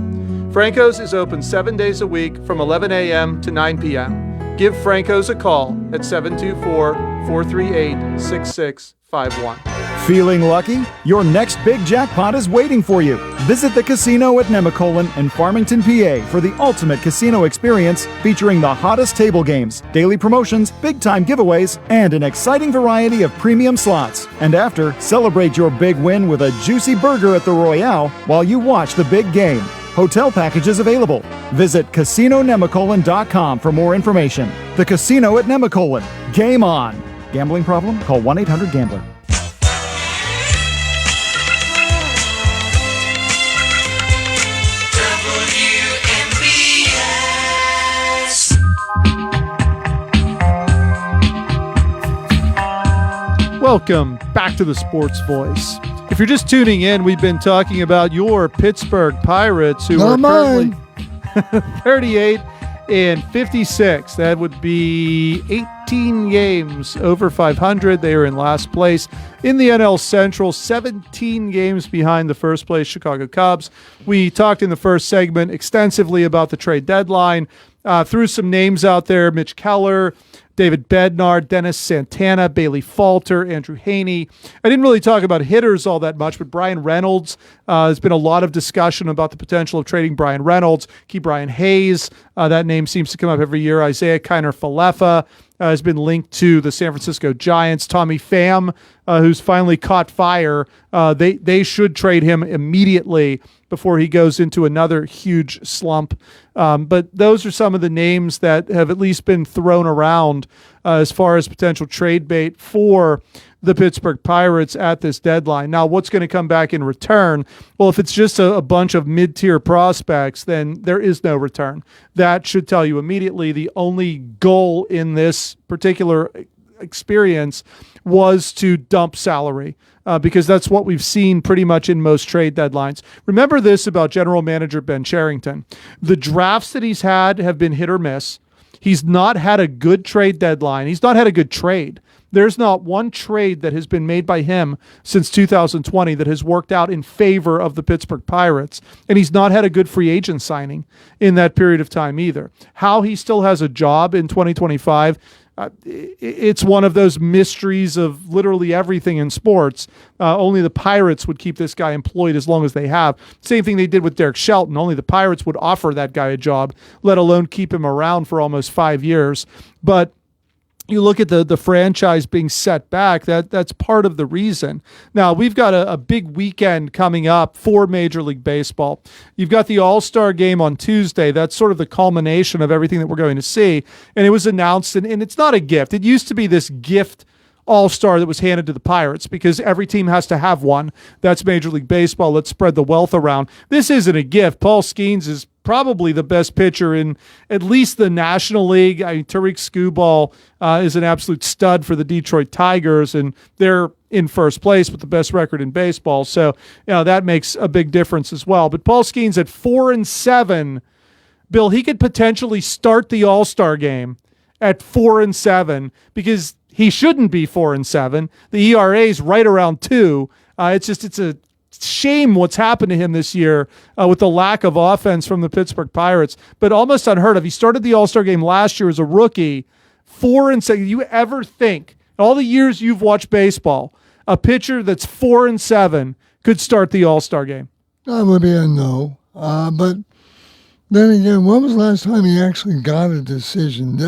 Franco's is open 7 days a week from 11 a.m. to 9 p.m. Give Franco's a call at 724-438-6651. Feeling lucky? Your next big jackpot is waiting for you. Visit the casino at Nemacolin in Farmington, PA for the ultimate casino experience featuring the hottest table games, daily promotions, big-time giveaways, and an exciting variety of premium slots. And after, celebrate your big win with a juicy burger at the Royale while you watch the big game. Hotel packages available. Visit CasinoNemacolin.com for more information. The Casino at Nemacolin. Game on. Gambling problem? Call 1-800-GAMBLER. Welcome back to the Sports Voice. If you're just tuning in, we've been talking about your Pittsburgh Pirates, who are currently 38 and 56. That would be 18 games over 500. They are in last place in the NL Central, 17 games behind the first place Chicago Cubs. We talked in the first segment extensively about the trade deadline. Threw some names out there: Mitch Keller, David Bednar, Dennis Santana, Bailey Falter, Andrew Haney. I didn't really talk about hitters all that much, but Brian Reynolds, there's been a lot of discussion about the potential of trading Brian Reynolds. Key Brian Hayes, that name seems to come up every year. Isaiah Kiner-Falefa has been linked to the San Francisco Giants. Tommy Pham, who's finally caught fire. They should trade him immediately before he goes into another huge slump. But those are some of the names that have at least been thrown around as far as potential trade bait for the Pittsburgh Pirates at this deadline. Now, what's going to come back in return? Well, if it's just a bunch of mid-tier prospects, then there is no return. That should tell you immediately the only goal in this particular experience was to dump salary. Because that's what we've seen pretty much in most trade deadlines. Remember this about general manager Ben Cherington. The drafts that he's had have been hit or miss. He's not had a good trade deadline. He's not had a good trade. There's not one trade that has been made by him since 2020 that has worked out in favor of the Pittsburgh Pirates. And he's not had a good free agent signing in that period of time either. How he still has a job in 2025, it's one of those mysteries of literally everything in sports. Only the Pirates would keep this guy employed as long as they have. Same thing they did with Derek Shelton. Only the Pirates would offer that guy a job, let alone keep him around for almost 5 years. But you look at the franchise being set back, that's part of the reason. Now, we've got a big weekend coming up for Major League Baseball. You've got the All-Star Game on Tuesday. That's sort of the culmination of everything that we're going to see. And it was announced, and it's not a gift. It used to be this gift All-Star that was handed to the Pirates because every team has to have one. That's Major League Baseball. Let's spread the wealth around. This isn't a gift. Paul Skeens is probably the best pitcher in at least the National League. I mean, Tariq Skubal is an absolute stud for the Detroit Tigers, and they're in first place with the best record in baseball. So, that makes a big difference as well. But Paul Skeens at 4-7, Bill, he could potentially start the All-Star game at 4-7 because he shouldn't be 4-7. The ERA is right around 2. It's a shame what's happened to him this year with the lack of offense from the Pittsburgh Pirates, but almost unheard of. He started the All-Star game last year as a rookie, 4-7. You ever think, all the years you've watched baseball, a pitcher that's 4-7 could start the All-Star game? That would be a no. But then again, when was the last time he actually got a decision?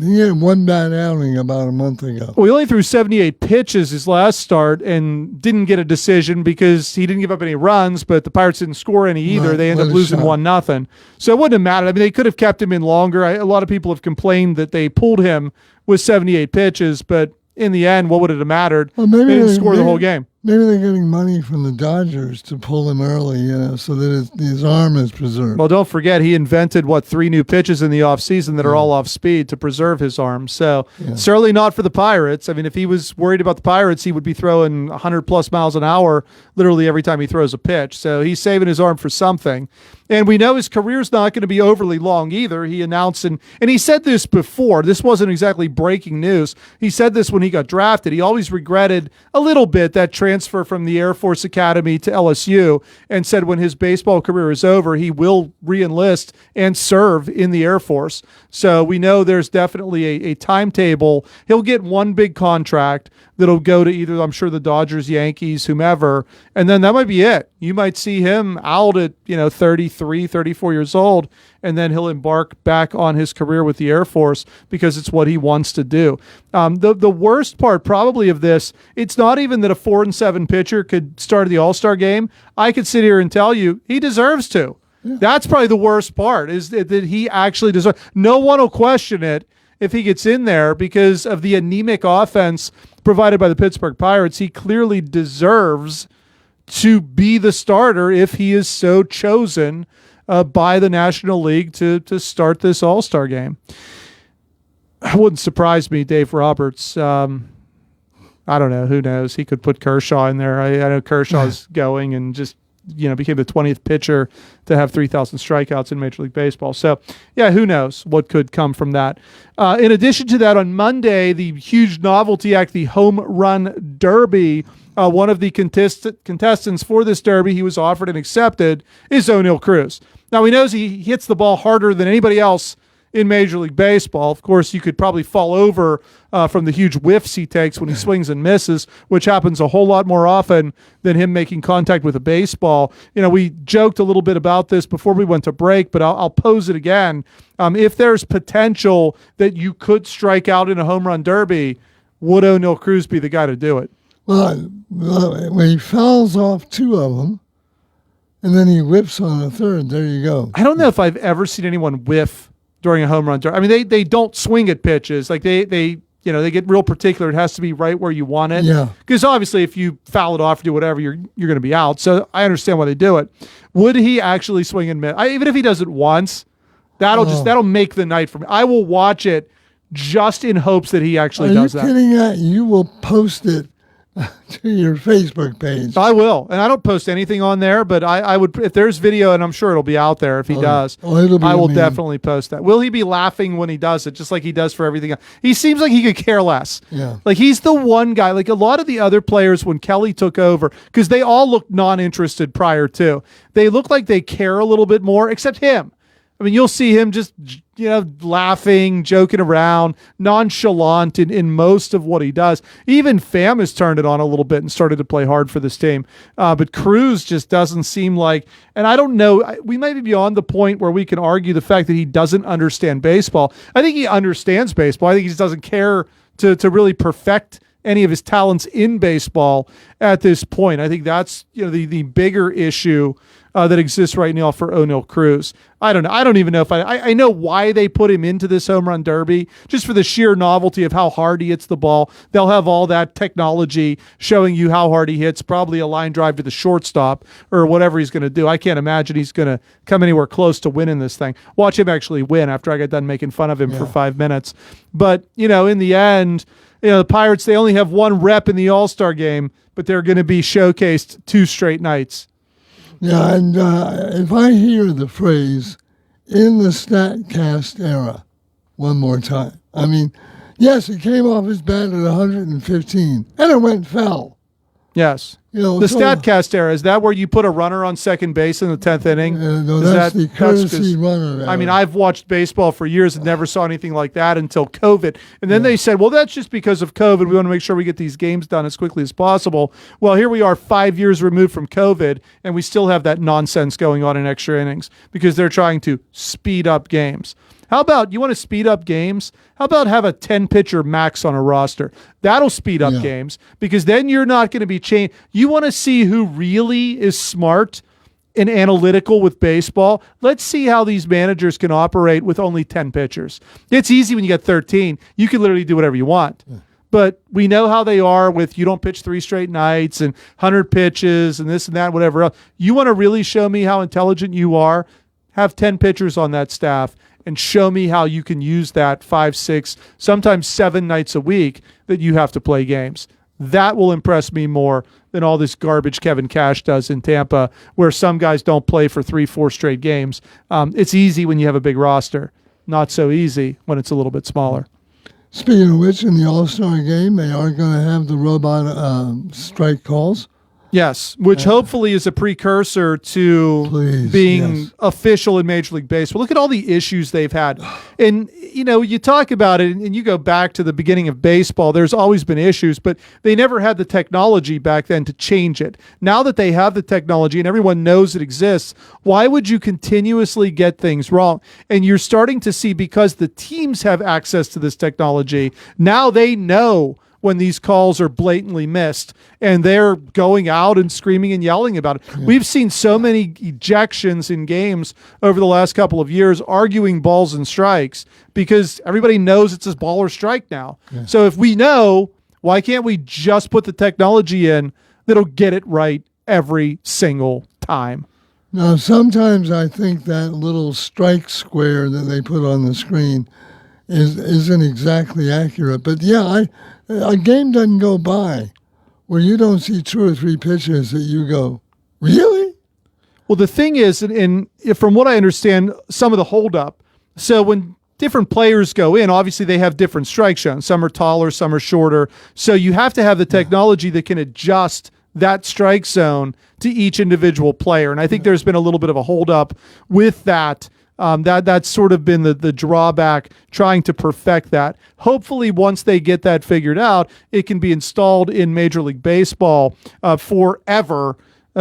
He had one bad outing about a month ago. Well, he only threw 78 pitches his last start and didn't get a decision because he didn't give up any runs, but the Pirates didn't score any either. Right, they ended up losing 1-0. So it wouldn't have mattered. I mean, they could have kept him in longer. A lot of people have complained that they pulled him with 78 pitches, but in the end, what would it have mattered? Well, maybe they didn't score the whole game. Maybe they're getting money from the Dodgers to pull him early, so that his arm is preserved. Well, don't forget, he invented, 3 new pitches in the offseason that are all off speed to preserve his arm. So certainly not for the Pirates. I mean, if he was worried about the Pirates, he would be throwing 100-plus miles an hour literally every time he throws a pitch. So he's saving his arm for something. And we know his career's not going to be overly long either. He announced, and he said this before. This wasn't exactly breaking news. He said this when he got drafted. He always regretted a little bit that transfer from the Air Force Academy to LSU and said when his baseball career is over, he will re-enlist and serve in the Air Force. So we know there's definitely a timetable. He'll get one big contract that'll go to either, I'm sure, the Dodgers, Yankees, whomever, and then that might be it. You might see him out at 33, 34 years old, and then he'll embark back on his career with the Air Force because it's what he wants to do. The worst part probably of this, it's not even that a 4-7 pitcher could start the All-Star game. I could sit here and tell you he deserves to. Yeah. That's probably the worst part, is that he actually deserves. No one will question it if he gets in there because of the anemic offense provided by the Pittsburgh Pirates. He clearly deserves to be the starter if he is so chosen by the National League to start this All-Star game. It wouldn't surprise me, Dave Roberts. I don't know. Who knows? He could put Kershaw in there. I know Kershaw's going and just became the 20th pitcher to have 3,000 strikeouts in Major League Baseball. So, who knows what could come from that. In addition to that, on Monday, the huge novelty act, the Home Run Derby, one of the contestants for this derby he was offered and accepted is Oneil Cruz. Now, he knows he hits the ball harder than anybody else in Major League Baseball. Of course, you could probably fall over from the huge whiffs he takes when he swings and misses, which happens a whole lot more often than him making contact with a baseball. We joked a little bit about this before we went to break, but I'll pose it again. If there's potential that you could strike out in a home run derby, would Oneil Cruz be the guy to do it? Well, when he fouls off 2 of them, and then he whips on a third, there you go. I don't know if I've ever seen anyone whiff during a home run derby. I mean, they don't swing at pitches. Like they get real particular. It has to be right where you want it. Yeah. Because obviously, if you foul it off or do whatever, you're going to be out. So I understand why they do it. Would he actually swing and miss? Even if he does it once, that'll make the night for me. I will watch it just in hopes that he actually does that. Are you kidding that? You will post it to your Facebook page. I will. And I don't post anything on there, but I would, if there's video, and I'm sure it'll be out there if he does, it'll be I will amazing. definitely post that. Will he be laughing when he does it, just like he does for everything else? He seems like he could care less. Yeah. Like he's the one guy, like a lot of the other players when Kelly took over, because they all looked non-interested prior to. They look like they care a little bit more, except him. I mean, you'll see him just, laughing, joking around, nonchalant in most of what he does. Even Pham has turned it on a little bit and started to play hard for this team. But Cruz just doesn't seem like, and I don't know, we might be beyond the point where we can argue the fact that he doesn't understand baseball. I think he understands baseball. I think he just doesn't care to really perfect any of his talents in baseball at this point. I think that's the bigger issue that exists right now for Oneil Cruz. I don't know. I don't even know if I know why they put him into this home run derby, just for the sheer novelty of how hard he hits the ball. They'll have all that technology showing you how hard he hits, probably a line drive to the shortstop or whatever he's going to do. I can't imagine he's going to come anywhere close to winning this thing. Watch him actually win after I get done making fun of him for 5 minutes. But, in the end, the Pirates, they only have one rep in the All-Star game, but they're going to be showcased 2 straight nights. Yeah, and if I hear the phrase "in the StatCast era" one more time, I mean, yes, it came off his bat at 115, and it went foul. Yes. The StatCast era, is that where you put a runner on second base in the 10th inning? No, that's the courtesy runner. I mean, I've watched baseball for years and never saw anything like that until COVID. And then they said, well, that's just because of COVID. We want to make sure we get these games done as quickly as possible. Well, here we are 5 years removed from COVID, and we still have that nonsense going on in extra innings because they're trying to speed up games. How about, you want to speed up games? How about have a 10-pitcher max on a roster? That'll speed up games because then you're not going to be changed. You want to see who really is smart and analytical with baseball? Let's see how these managers can operate with only 10 pitchers. It's easy when you get 13. You can literally do whatever you want. Yeah. But we know how they are with you don't pitch 3 straight nights and 100 pitches and this and that, whatever else. You want to really show me how intelligent you are? Have 10 pitchers on that staff and show me how you can use that 5, 6, sometimes 7 nights a week that you have to play games. That will impress me more than all this garbage Kevin Cash does in Tampa, where some guys don't play for 3, 4 straight games. It's easy when you have a big roster. Not so easy when it's a little bit smaller. Speaking of which, in the All-Star game, they are going to have the robot strike calls. Yes, which hopefully is a precursor to being official in Major League Baseball. Look at all the issues they've had. And, you talk about it and you go back to the beginning of baseball, there's always been issues, but they never had the technology back then to change it. Now that they have the technology and everyone knows it exists, why would you continuously get things wrong? And you're starting to see, because the teams have access to this technology, now they know when these calls are blatantly missed, and they're going out and screaming and yelling about it. Yeah. We've seen so many ejections in games over the last couple of years arguing balls and strikes because everybody knows it's a ball or strike now. Yeah. So if we know, why can't we just put the technology in that'll get it right every single time? Now, sometimes I think that little strike square that they put on the screen isn't exactly accurate. But yeah, a game doesn't go by where you don't see 2 or 3 pitches that you go, really? Well, the thing is, and from what I understand, some of the holdup, so when different players go in, obviously they have different strike zones. Some are taller, some are shorter. So you have to have the technology that can adjust that strike zone to each individual player. And I think there's been a little bit of a holdup with that. That's sort of been the drawback, trying to perfect that. Hopefully, once they get that figured out, it can be installed in Major League Baseball forever,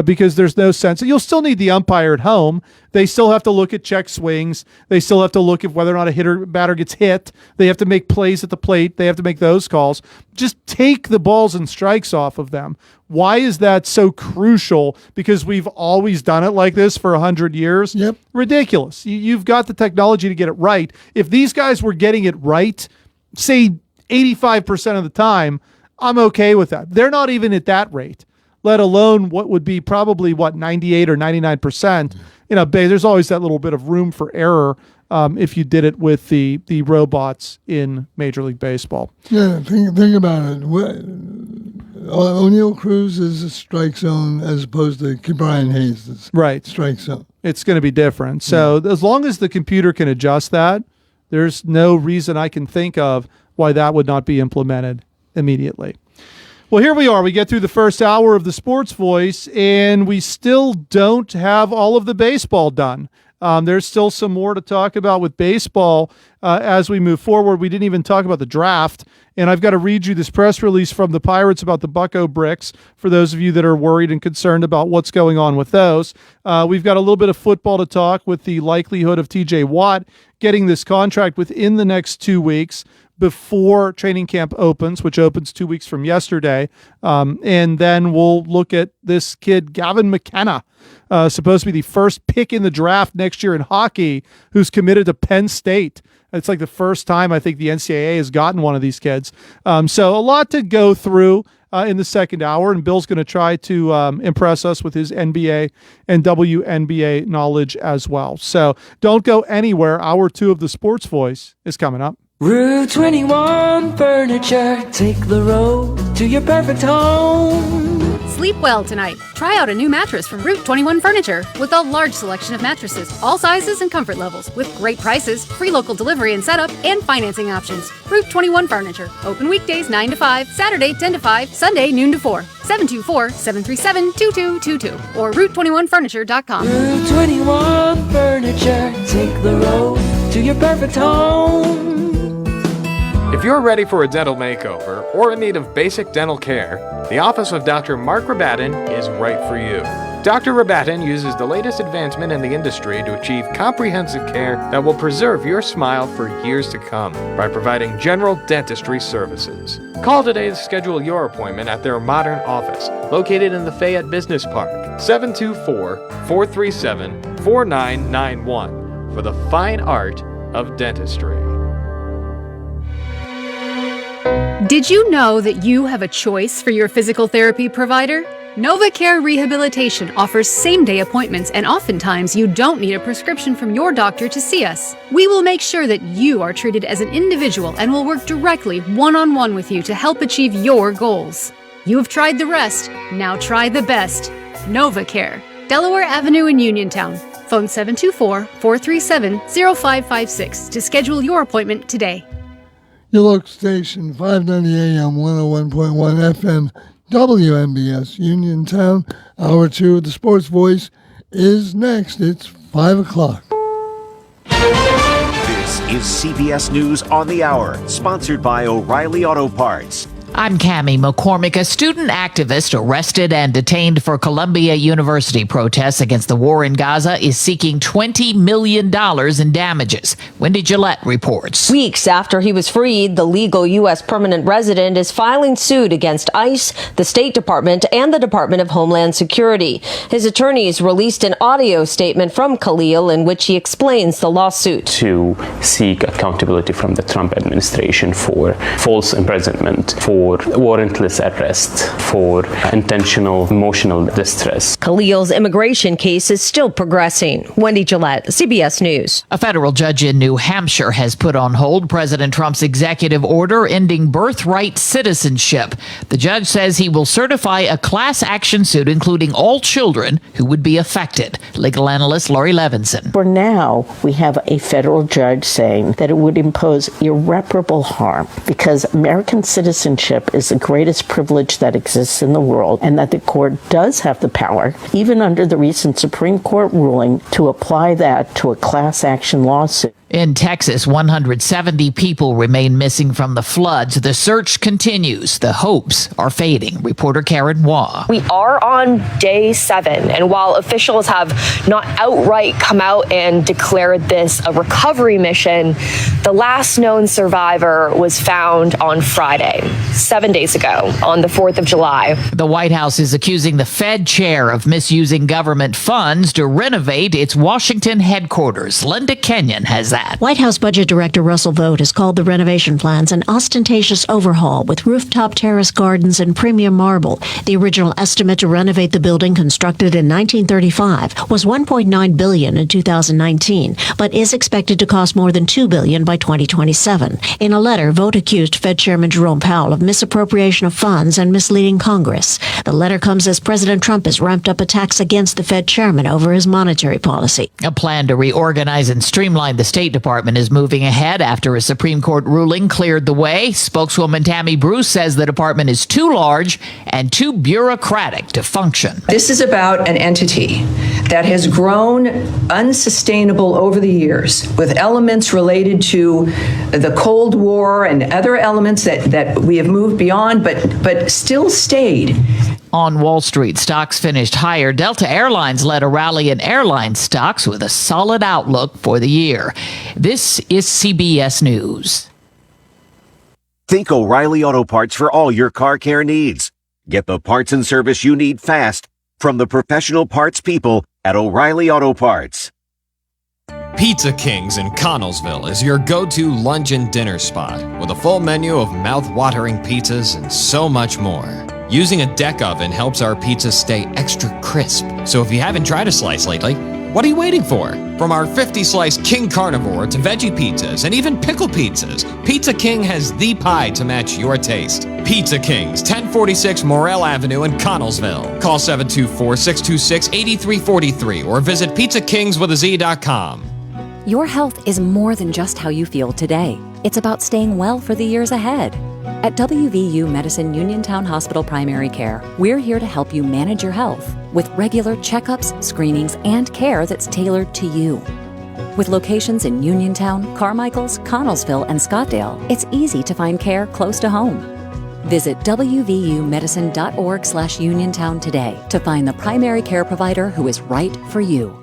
because there's no sense. You'll still need the umpire at home. They still have to look at check swings. They still have to look at whether or not a batter gets hit. They have to make plays at the plate. They have to make those calls. Just take the balls and strikes off of them. Why is that so crucial? Because we've always done it like this for 100 years? Yep. Ridiculous. You've got the technology to get it right. If these guys were getting it right, say 85% of the time, I'm okay with that. They're not even at that rate, let alone what would be probably, 98 or 99%. There's always that little bit of room for error if you did it with the robots in Major League Baseball. Yeah, think about it. O'Neill Cruz is a strike zone as opposed to Brian Hayes' strike zone. It's going to be different. So as long as the computer can adjust that, there's no reason I can think of why that would not be implemented immediately. Well, here we are. We get through the first hour of the Sports Voice, and we still don't have all of the baseball done. There's still some more to talk about with baseball as we move forward. We didn't even talk about the draft, and I've got to read you this press release from the Pirates about the Bucco Bricks for those of you that are worried and concerned about what's going on with those. We've got a little bit of football to talk with the likelihood of TJ Watt getting this contract within the next 2 weeks before training camp opens, which opens 2 weeks from yesterday. And then we'll look at this kid, Gavin McKenna, supposed to be the first pick in the draft next year in hockey, who's committed to Penn State. It's like the first time I think the NCAA has gotten one of these kids. So a lot to go through in the second hour, and Bill's going to try to impress us with his NBA and WNBA knowledge as well. So don't go anywhere. Hour 2 of the Sports Voice is coming up. Route 21 Furniture, take the road to your perfect home. Sleep well tonight. Try out a new mattress from Route 21 Furniture with a large selection of mattresses, all sizes and comfort levels, with great prices, free local delivery and setup, and financing options. Route 21 Furniture. Open weekdays 9 to 5, Saturday 10 to 5, Sunday noon to 4. 724-737-2222 or Route21Furniture.com. Route 21 Furniture, take the road to your perfect home. If you're ready for a dental makeover or in need of basic dental care, the office of Dr. Mark Rabatin is right for you. Dr. Rabatin uses the latest advancement in the industry to achieve comprehensive care that will preserve your smile for years to come by providing general dentistry services. Call today to schedule your appointment at their modern office, located in the Fayette Business Park, 724-437-4991, for the fine art of dentistry. Did you know that you have a choice for your physical therapy provider? NovaCare Rehabilitation offers same-day appointments, and oftentimes you don't need a prescription from your doctor to see us. We will make sure that you are treated as an individual and will work directly one-on-one with you to help achieve your goals. You have tried the rest, now try the best. NovaCare, Delaware Avenue in Uniontown. Phone 724-437-0556 to schedule your appointment today. Your local station, 590 AM, 101.1 FM, WNBS, Uniontown. Hour 2 of the Sports Voice is next. It's 5 o'clock. This is CBS News on the Hour, sponsored by O'Reilly Auto Parts. I'm Cammie McCormick. A student activist arrested and detained for Columbia University protests against the war in Gaza is seeking $20 million in damages. Wendy Gillette reports. Weeks after he was freed, the legal U.S. permanent resident is filing suit against ICE, the State Department, and the Department of Homeland Security. His attorneys released an audio statement from Khalil in which he explains the lawsuit. To seek accountability from the Trump administration for false imprisonment, for warrantless arrest, for intentional emotional distress. Khalil's immigration case is still progressing. Wendy Gillette, CBS News. A federal judge in New Hampshire has put on hold President Trump's executive order ending birthright citizenship. The judge says he will certify a class action suit including all children who would be affected. Legal analyst Laurie Levinson. For now, we have a federal judge saying that it would impose irreparable harm because American citizenship is the greatest privilege that exists in the world, and that the court does have the power, even under the recent Supreme Court ruling, to apply that to a class action lawsuit. In Texas, 170 people remain missing from the floods. The search continues. The hopes are fading. Reporter Karen Waugh. We are on day 7, and while officials have not outright come out and declared this a recovery mission, the last known survivor was found on Friday, 7 days ago, on the 4th of July. The White House is accusing the Fed chair of misusing government funds to renovate its Washington headquarters. Linda Kenyon has that that. White House Budget Director Russell Vought has called the renovation plans an ostentatious overhaul with rooftop terrace gardens and premium marble. The original estimate to renovate the building, constructed in 1935, was $1.9 billion in 2019, but is expected to cost more than $2 billion by 2027. In a letter, Vought accused Fed Chairman Jerome Powell of misappropriation of funds and misleading Congress. The letter comes as President Trump has ramped up attacks against the Fed chairman over his monetary policy. A plan to reorganize and streamline the State Department is moving ahead after a Supreme Court ruling cleared the way. Spokeswoman Tammy Bruce says the department is too large and too bureaucratic to function. This is about an entity that has grown unsustainable over the years, with elements related to the Cold War and other elements that we have moved beyond, but still stayed. On Wall Street, stocks finished higher. Delta Airlines led a rally in airline stocks with a solid outlook for the year. This is CBS News. Think O'Reilly Auto Parts for all your car care needs. Get the parts and service you need fast from the professional parts people at O'Reilly Auto Parts. Pizza King's in Connellsville is your go-to lunch and dinner spot with a full menu of mouth-watering pizzas and so much more. Using a deck oven helps our pizzas stay extra crisp. So if you haven't tried a slice lately, what are you waiting for? From our 50-slice King Carnivore to veggie pizzas and even pickle pizzas, Pizza King has the pie to match your taste. Pizza King's, 1046 Morrell Avenue in Connellsville. Call 724-626-8343 or visit pizzakingswithaz.com. Your health is more than just how you feel today. It's about staying well for the years ahead. At WVU Medicine Uniontown Hospital Primary Care, we're here to help you manage your health with regular checkups, screenings, and care that's tailored to you. With locations in Uniontown, Carmichaels, Connellsville, and Scottdale, it's easy to find care close to home. Visit wvumedicine.org/Uniontown today to find the primary care provider who is right for you.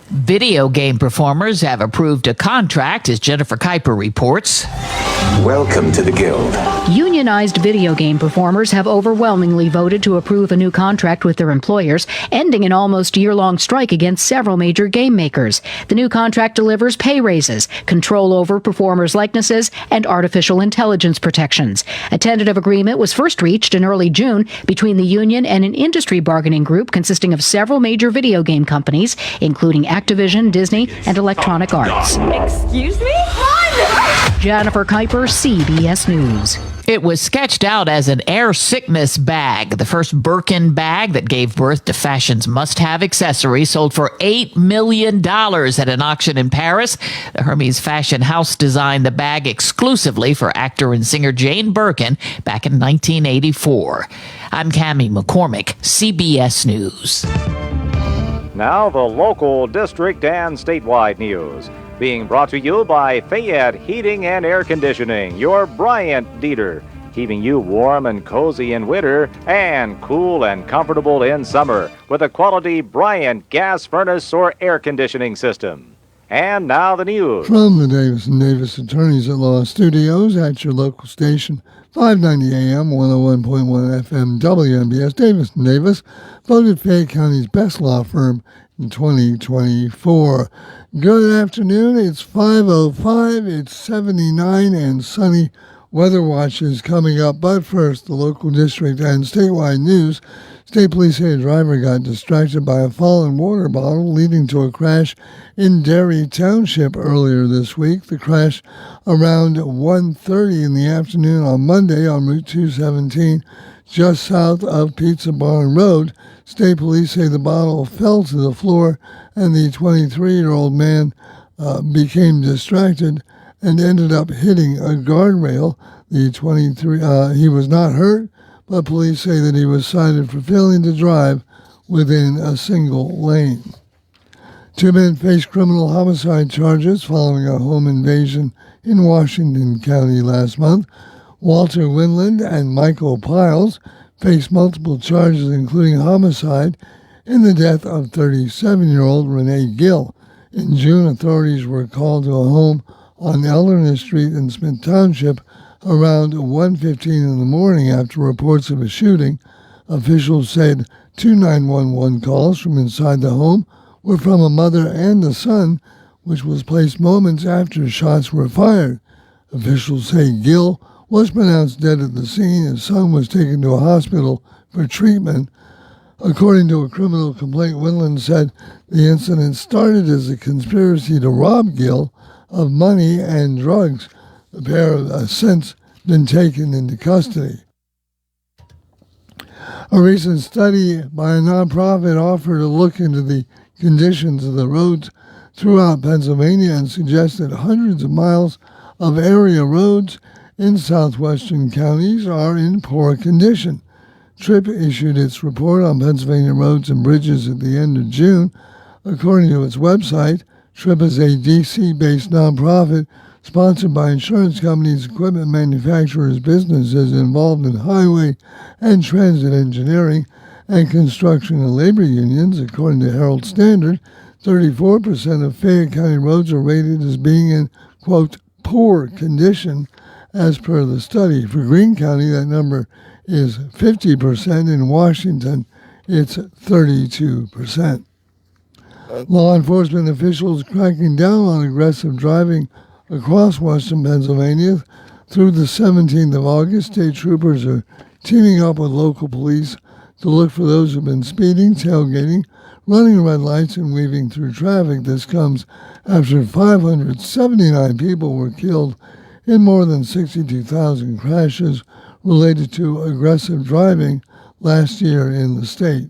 Video game performers have approved a contract, as Jennifer Kuiper reports. Welcome to the Guild. Unionized video game performers have overwhelmingly voted to approve a new contract with their employers, ending an almost year-long strike against several major game makers. The new contract delivers pay raises, control over performers' likenesses, and artificial intelligence protections. A tentative agreement was first reached in early June between the union and an industry bargaining group consisting of several major video game companies, including Activision, Disney, and Electronic Arts. Excuse me? Jennifer Kuiper, CBS News. It was sketched out as an air sickness bag, the first Birkin bag that gave birth to fashion's must-have accessory, sold for $8 million at an auction in Paris. The Hermes fashion house designed the bag exclusively for actor and singer Jane Birkin back in 1984. I'm Cammie McCormick, CBS News. Now the local, district, and statewide news. Being brought to you by Fayette Heating and Air Conditioning, your Bryant Dieter, keeping you warm and cozy in winter and cool and comfortable in summer with a quality Bryant gas furnace or air conditioning system. And now the news. From the Davis & Davis Attorneys at Law Studios at your local station, 590 AM, 101.1 FM, WNBS. Davis & Davis, voted Fayette County's best law firm in 2024. Good afternoon. It's 5:05. It's 79 and sunny. Weather watch is coming up. But first, the local district and statewide news. State police say a driver got distracted by a fallen water bottle, leading to a crash in Derry Township earlier this week. The crash around 1:30 in the afternoon on Monday on Route 217, just south of Pizza Barn Road. State police say the bottle fell to the floor and the 23-year-old man became distracted and ended up hitting a guardrail. He was not hurt, but police say that he was cited for failing to drive within a single lane. Two men face criminal homicide charges following a home invasion in Washington County last month. Walter Winland and Michael Piles face multiple charges, including homicide in the death of 37-year-old Renee Gill. In June, authorities were called to a home on Elerner Street in Smith Township around 1:15 in the morning after reports of a shooting. Officials said 2 911 calls from inside the home were from a mother and a son, which was placed moments after shots were fired. Officials say Gill was pronounced dead at the scene. His son was taken to a hospital for treatment. According to a criminal complaint, Wendlandt said the incident started as a conspiracy to rob Gill of money and drugs. The pair have since been taken into custody. A recent study by a nonprofit offered a look into the conditions of the roads throughout Pennsylvania and suggested hundreds of miles of area roads in southwestern counties are in poor condition. TRIP issued its report on Pennsylvania roads and bridges at the end of June. According to its website, TRIP is a D.C.-based nonprofit sponsored by insurance companies, equipment manufacturers, businesses involved in highway and transit engineering, and construction and labor unions. According to Herald Standard, 34% of Fayette County roads are rated as being in, quote, poor condition, as per the study. For Greene County, that number is 50%. In Washington, it's 32%. Law enforcement officials cracking down on aggressive driving across western Pennsylvania. Through the 17th of August, state troopers are teaming up with local police to look for those who've been speeding, tailgating, running red lights, and weaving through traffic. This comes after 579 people were killed in more than 62,000 crashes related to aggressive driving last year in the state.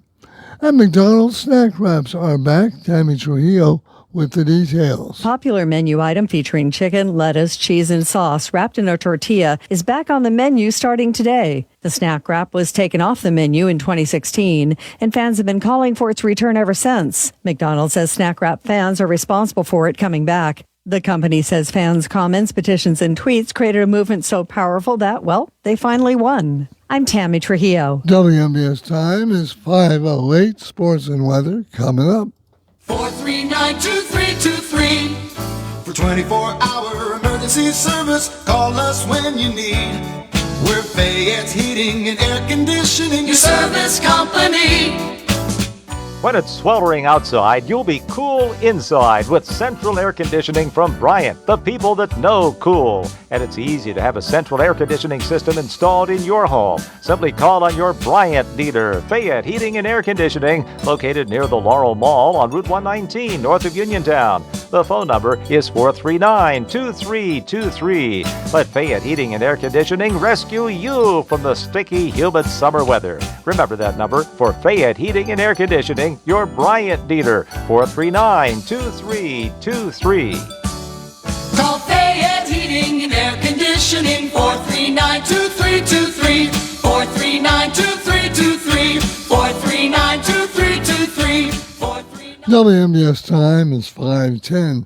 And McDonald's snack wraps are back. Tammy Trujillo with the details. Popular menu item featuring chicken, lettuce, cheese, and sauce wrapped in a tortilla is back on the menu starting today. The snack wrap was taken off the menu in 2016, and fans have been calling for its return ever since. McDonald's says snack wrap fans are responsible for it coming back. The company says fans' comments, petitions, and tweets created a movement so powerful that, well, they finally won. I'm Tammy Trujillo. WMBS time is 5:08. Sports and weather coming up. 439-2323. For 24-hour emergency service, call us when you need. We're Fayette's Heating and Air Conditioning, your service company. When it's sweltering outside, you'll be cool inside with central air conditioning from Bryant, the people that know cool. And it's easy to have a central air conditioning system installed in your home. Simply call on your Bryant dealer, Fayette Heating and Air Conditioning, located near the Laurel Mall on Route 119, north of Uniontown. The phone number is 439-2323. Let Fayette Heating and Air Conditioning rescue you from the sticky, humid summer weather. Remember that number for Fayette Heating and Air Conditioning, your Bryant dealer, 439-2323. Call Fayette Heating and Air Conditioning, 439-2323, 439-2323, 439-2323. WMBS time is 5:10.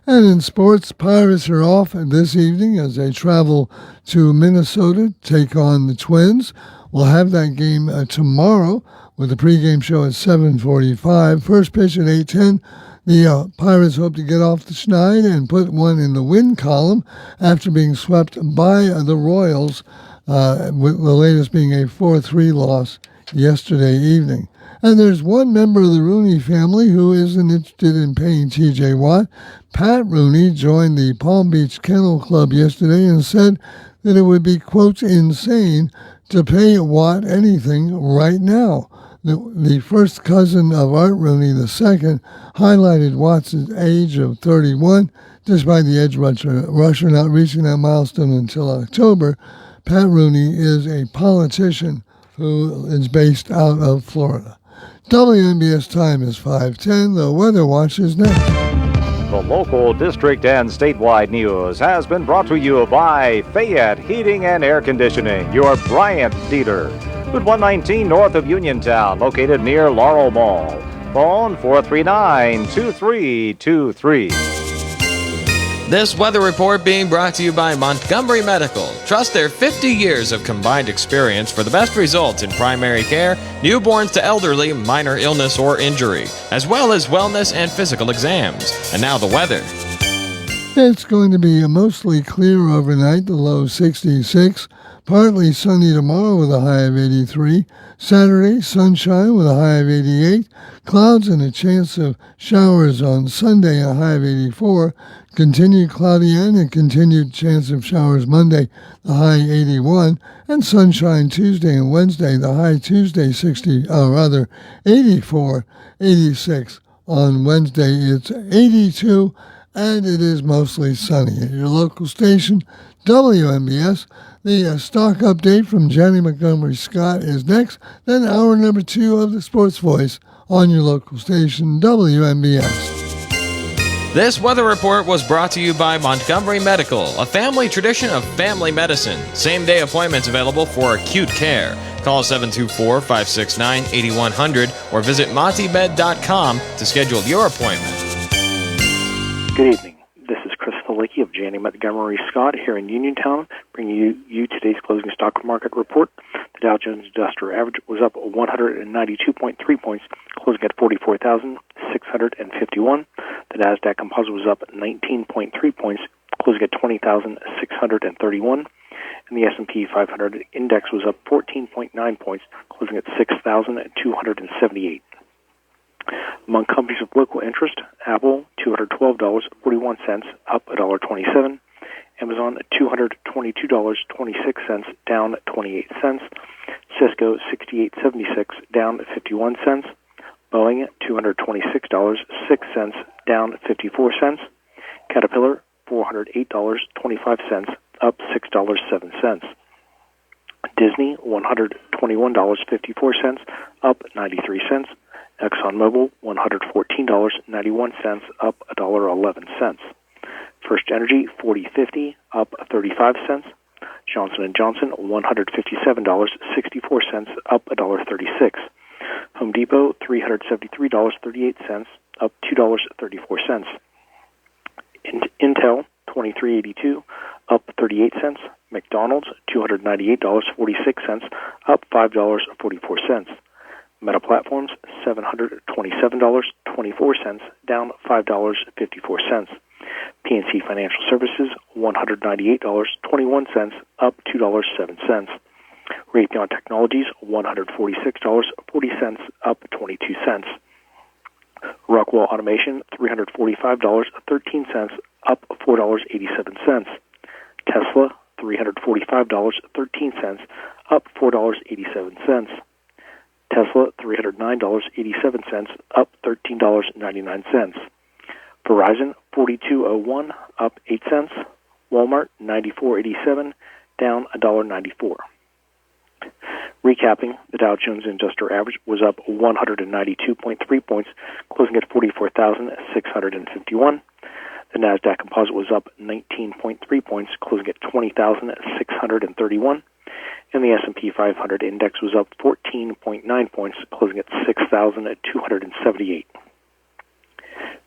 And in sports, Pirates are off this evening as they travel to Minnesota to take on the Twins. We'll have that game tomorrow with the pregame show at 7:45. First pitch at 8:10. The Pirates hope to get off the schneid and put one in the win column after being swept by the Royals, with the latest being a 4-3 loss yesterday evening. And there's one member of the Rooney family who isn't interested in paying T.J. Watt. Pat Rooney joined the Palm Beach Kennel Club yesterday and said that it would be, quote, insane to pay Watt anything right now. The first cousin of Art Rooney II highlighted Watt's age of 31. Despite the edge rusher not reaching that milestone until October, Pat Rooney is a politician who is based out of Florida. WMBS time is 5:10. The Weather Watch is next. The local, district, and statewide news has been brought to you by Fayette Heating and Air Conditioning, your Bryant dealer. Route 119 north of Uniontown, located near Laurel Mall. Phone 439-2323. This weather report being brought to you by Montgomery Medical. Trust their 50 years of combined experience for the best results in primary care, newborns to elderly, minor illness or injury, as well as wellness and physical exams. And now the weather. It's going to be mostly clear overnight, the low 66. Partly sunny tomorrow with a high of 83. Saturday, sunshine with a high of 88. Clouds and a chance of showers on Sunday, a high of 84. Continued cloudy and a continued chance of showers Monday, the high 81. And sunshine Tuesday and Wednesday, the high Tuesday 84, 86. On Wednesday, it's 82, and it is mostly sunny. At your local station, WMBS, the stock update from Jenny Montgomery Scott is next, then hour number 2 of the Sports Voice on your local station, WMBS. This weather report was brought to you by Montgomery Medical, a family tradition of family medicine. Same-day appointments available for acute care. Call 724-569-8100 or visit montymed.com to schedule your appointment. Good evening. This is Chris Falicki of Janney Montgomery Scott here in Uniontown, bringing you today's closing stock market report. The Dow Jones Industrial Average was up 192.3 points, closing at 44,651. The Nasdaq Composite was up 19.3 points, closing at 20,631. And the S&P 500 index was up 14.9 points, closing at 6,278. Among companies of local interest, Apple, $212.41, up $1.27. Amazon, $222.26, down 28 cents. Cisco, $68.76, down 51 cents. Boeing, $226.06, down 54 cents. Caterpillar, $408.25, up $6.07. Disney, $121.54, up 93 cents. ExxonMobil, $114.91, up $1.11. First Energy, $40.50, up 35 cents. Johnson & Johnson, $157.64, up $1.36. Home Depot, $373.38, up $2.34. Intel, $23.82, up 38 cents. McDonald's, $298.46, up $5.44. Meta Platforms, $727.24, down $5.54. PNC Financial Services, $198.21, up $2.07. Raytheon Technologies, $146.40, up 22 cents. Rockwell Automation, $345.13, up $4.87. Tesla, $345.13, up $4.87. Tesla, $309.87, up $13.99. Verizon, $42.01, up 8 cents. Walmart, $94.87, down $1.94. Recapping, the Dow Jones Industrial Average was up 192.3 points, closing at 44,651. The Nasdaq Composite was up 19.3 points, closing at 20,631. And the S&P 500 index was up 14.9 points, closing at 6,278.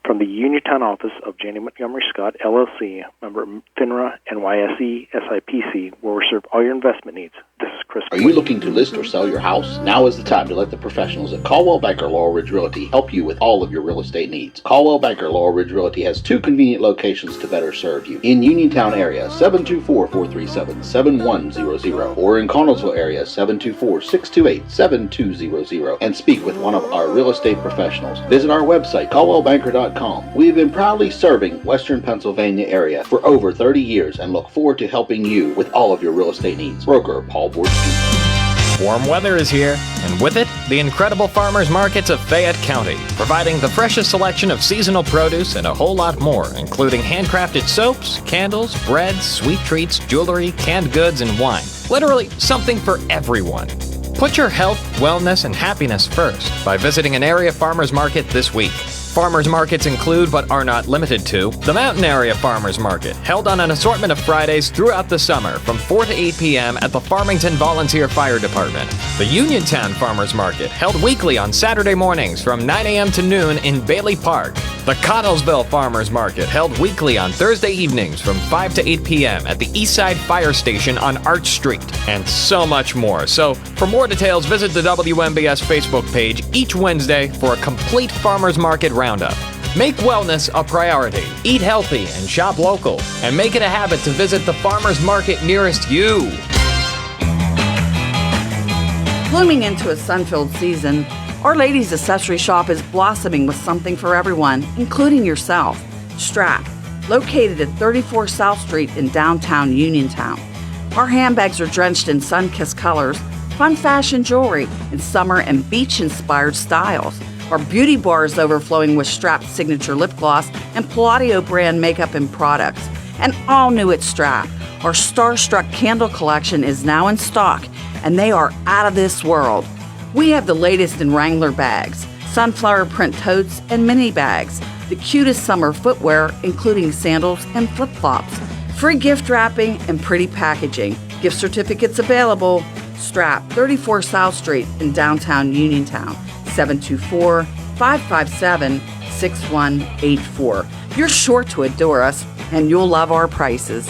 From the Uniontown office of Janney Montgomery Scott, LLC, member FINRA, NYSE, SIPC, where we serve all your investment needs. This is Chris. Are you looking to list or sell your house? Now is the time to let the professionals at Caldwell Banker Laurel Ridge Realty help you with all of your real estate needs. Caldwell Banker Laurel Ridge Realty has 2 convenient locations to better serve you. In Uniontown area, 724-437-7100, or in Connellsville area, 724-628-7200, and speak with one of our real estate professionals. Visit our website, caldwellbanker.com. We have been proudly serving Western Pennsylvania area for over 30 years and look forward to helping you with all of your real estate needs. Broker Paul Borski. Warm weather is here, and with it, the incredible farmers markets of Fayette County, providing the freshest selection of seasonal produce and a whole lot more, including handcrafted soaps, candles, breads, sweet treats, jewelry, canned goods, and wine. Literally something for everyone. Put your health, wellness, and happiness first by visiting an area farmers market this week. Farmers markets include, but are not limited to, the Mountain Area Farmers Market, held on an assortment of Fridays throughout the summer from 4 to 8 p.m. at the Farmington Volunteer Fire Department. The Uniontown Farmers Market, held weekly on Saturday mornings from 9 a.m. to noon in Bailey Park. The Connellsville Farmers Market, held weekly on Thursday evenings from 5 to 8 p.m. at the Eastside Fire Station on Arch Street, and so much more. So, for more details, visit the WMBS Facebook page each Wednesday for a complete farmers market roundup. Make wellness a priority. Eat healthy and shop local. And make it a habit to visit the farmers market nearest you. Blooming into a sun-filled season, Our Lady's Accessory Shop is blossoming with something for everyone, including yourself. Strap, located at 34 South Street in downtown Uniontown. Our handbags are drenched in sun-kissed colors, fun fashion jewelry, and summer and beach-inspired styles. Our beauty bar is overflowing with Strap's signature lip gloss and Palladio brand makeup and products. And all new at Strap, our Starstruck candle collection is now in stock, and they are out of this world. We have the latest in Wrangler bags, sunflower print totes, and mini bags, the cutest summer footwear, including sandals and flip-flops, free gift wrapping, and pretty packaging. Gift certificates available. Strap, 34 South Street in downtown Uniontown, 724-557-6184. You're sure to adore us, and you'll love our prices.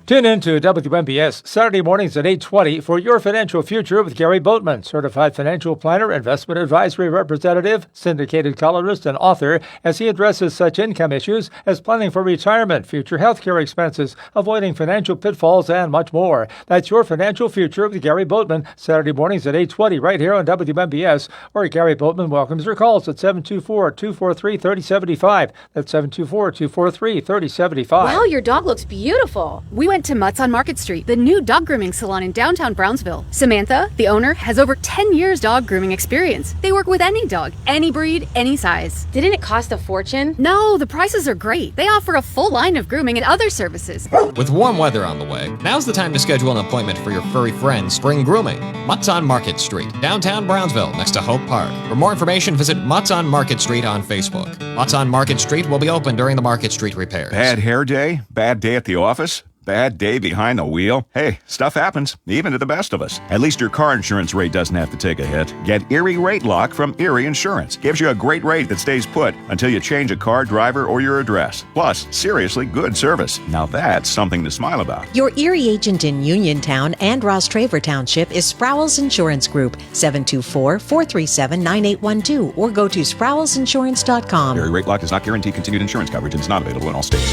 Tune in to WMBS Saturday mornings at 8:20 for Your Financial Future with Gary Boatman, certified financial planner, investment advisory representative, syndicated columnist, and author, as he addresses such income issues as planning for retirement, future healthcare expenses, avoiding financial pitfalls, and much more. That's Your Financial Future with Gary Boatman, Saturday mornings at 8:20 right here on WMBS, where Gary Boatman welcomes your calls at 724-243-3075. That's 724-243-3075. Wow, your dog looks beautiful. We went to Mutts on Market Street, the new dog grooming salon in downtown Brownsville. Samantha, the owner, has over 10 years dog grooming experience. They work with any dog, any breed, any size. Didn't it cost a fortune? No, the prices are great. They offer a full line of grooming and other services. With warm weather on the way, now's the time to schedule an appointment for your furry friend's spring grooming. Mutts on Market Street, downtown Brownsville, next to Hope Park. For more information, visit Mutts on Market Street on Facebook. Mutts on Market Street will be open during the Market Street repairs. Bad hair day? Bad day at the office? Bad day behind the wheel? Hey, stuff happens, even to the best of us. At least your car insurance rate doesn't have to take a hit. Get Erie Rate Lock from Erie Insurance. Gives you a great rate that stays put until you change a car, driver, or your address. Plus, seriously good service. Now that's something to smile about. Your Erie agent in Uniontown and Ross Traver Township is Sprowls Insurance Group, 724-437-9812, or go to sprowlsinsurance.com. Erie Rate Lock does not guarantee continued insurance coverage and is not available in all states.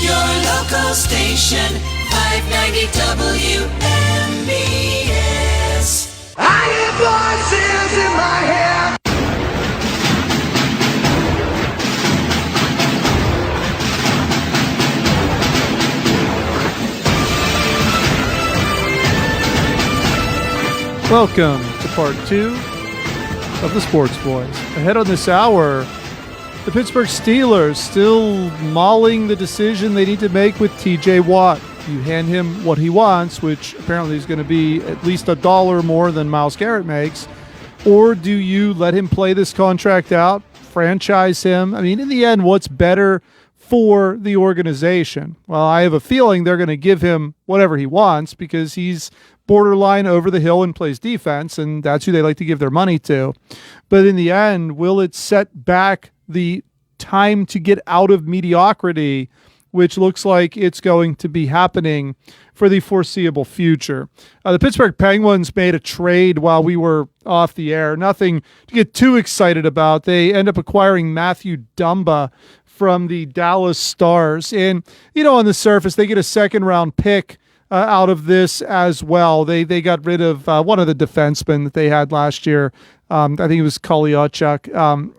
Your local station, 590 WMBS. I hear voices in my head. Welcome to part 2 of the Sports Boys. Ahead on this hour, the Pittsburgh Steelers still mulling the decision they need to make with TJ Watt. You hand him what he wants, which apparently is going to be at least $1 more than Myles Garrett makes, or do you let him play this contract out, franchise him? I mean, in the end, what's better for the organization? Well, I have a feeling they're going to give him whatever he wants because he's borderline over the hill and plays defense, and that's who they like to give their money to. But in the end, will it set back the time to get out of mediocrity, which looks like it's going to be happening for the foreseeable future? The Pittsburgh Penguins made a trade while we were off the air. Nothing to get too excited about. They end up acquiring Matthew Dumba from the Dallas Stars. And, you know, on the surface, they get a second-round pick out of this as well. They got rid of one of the defensemen that they had last year. I think it was Kolyachuk.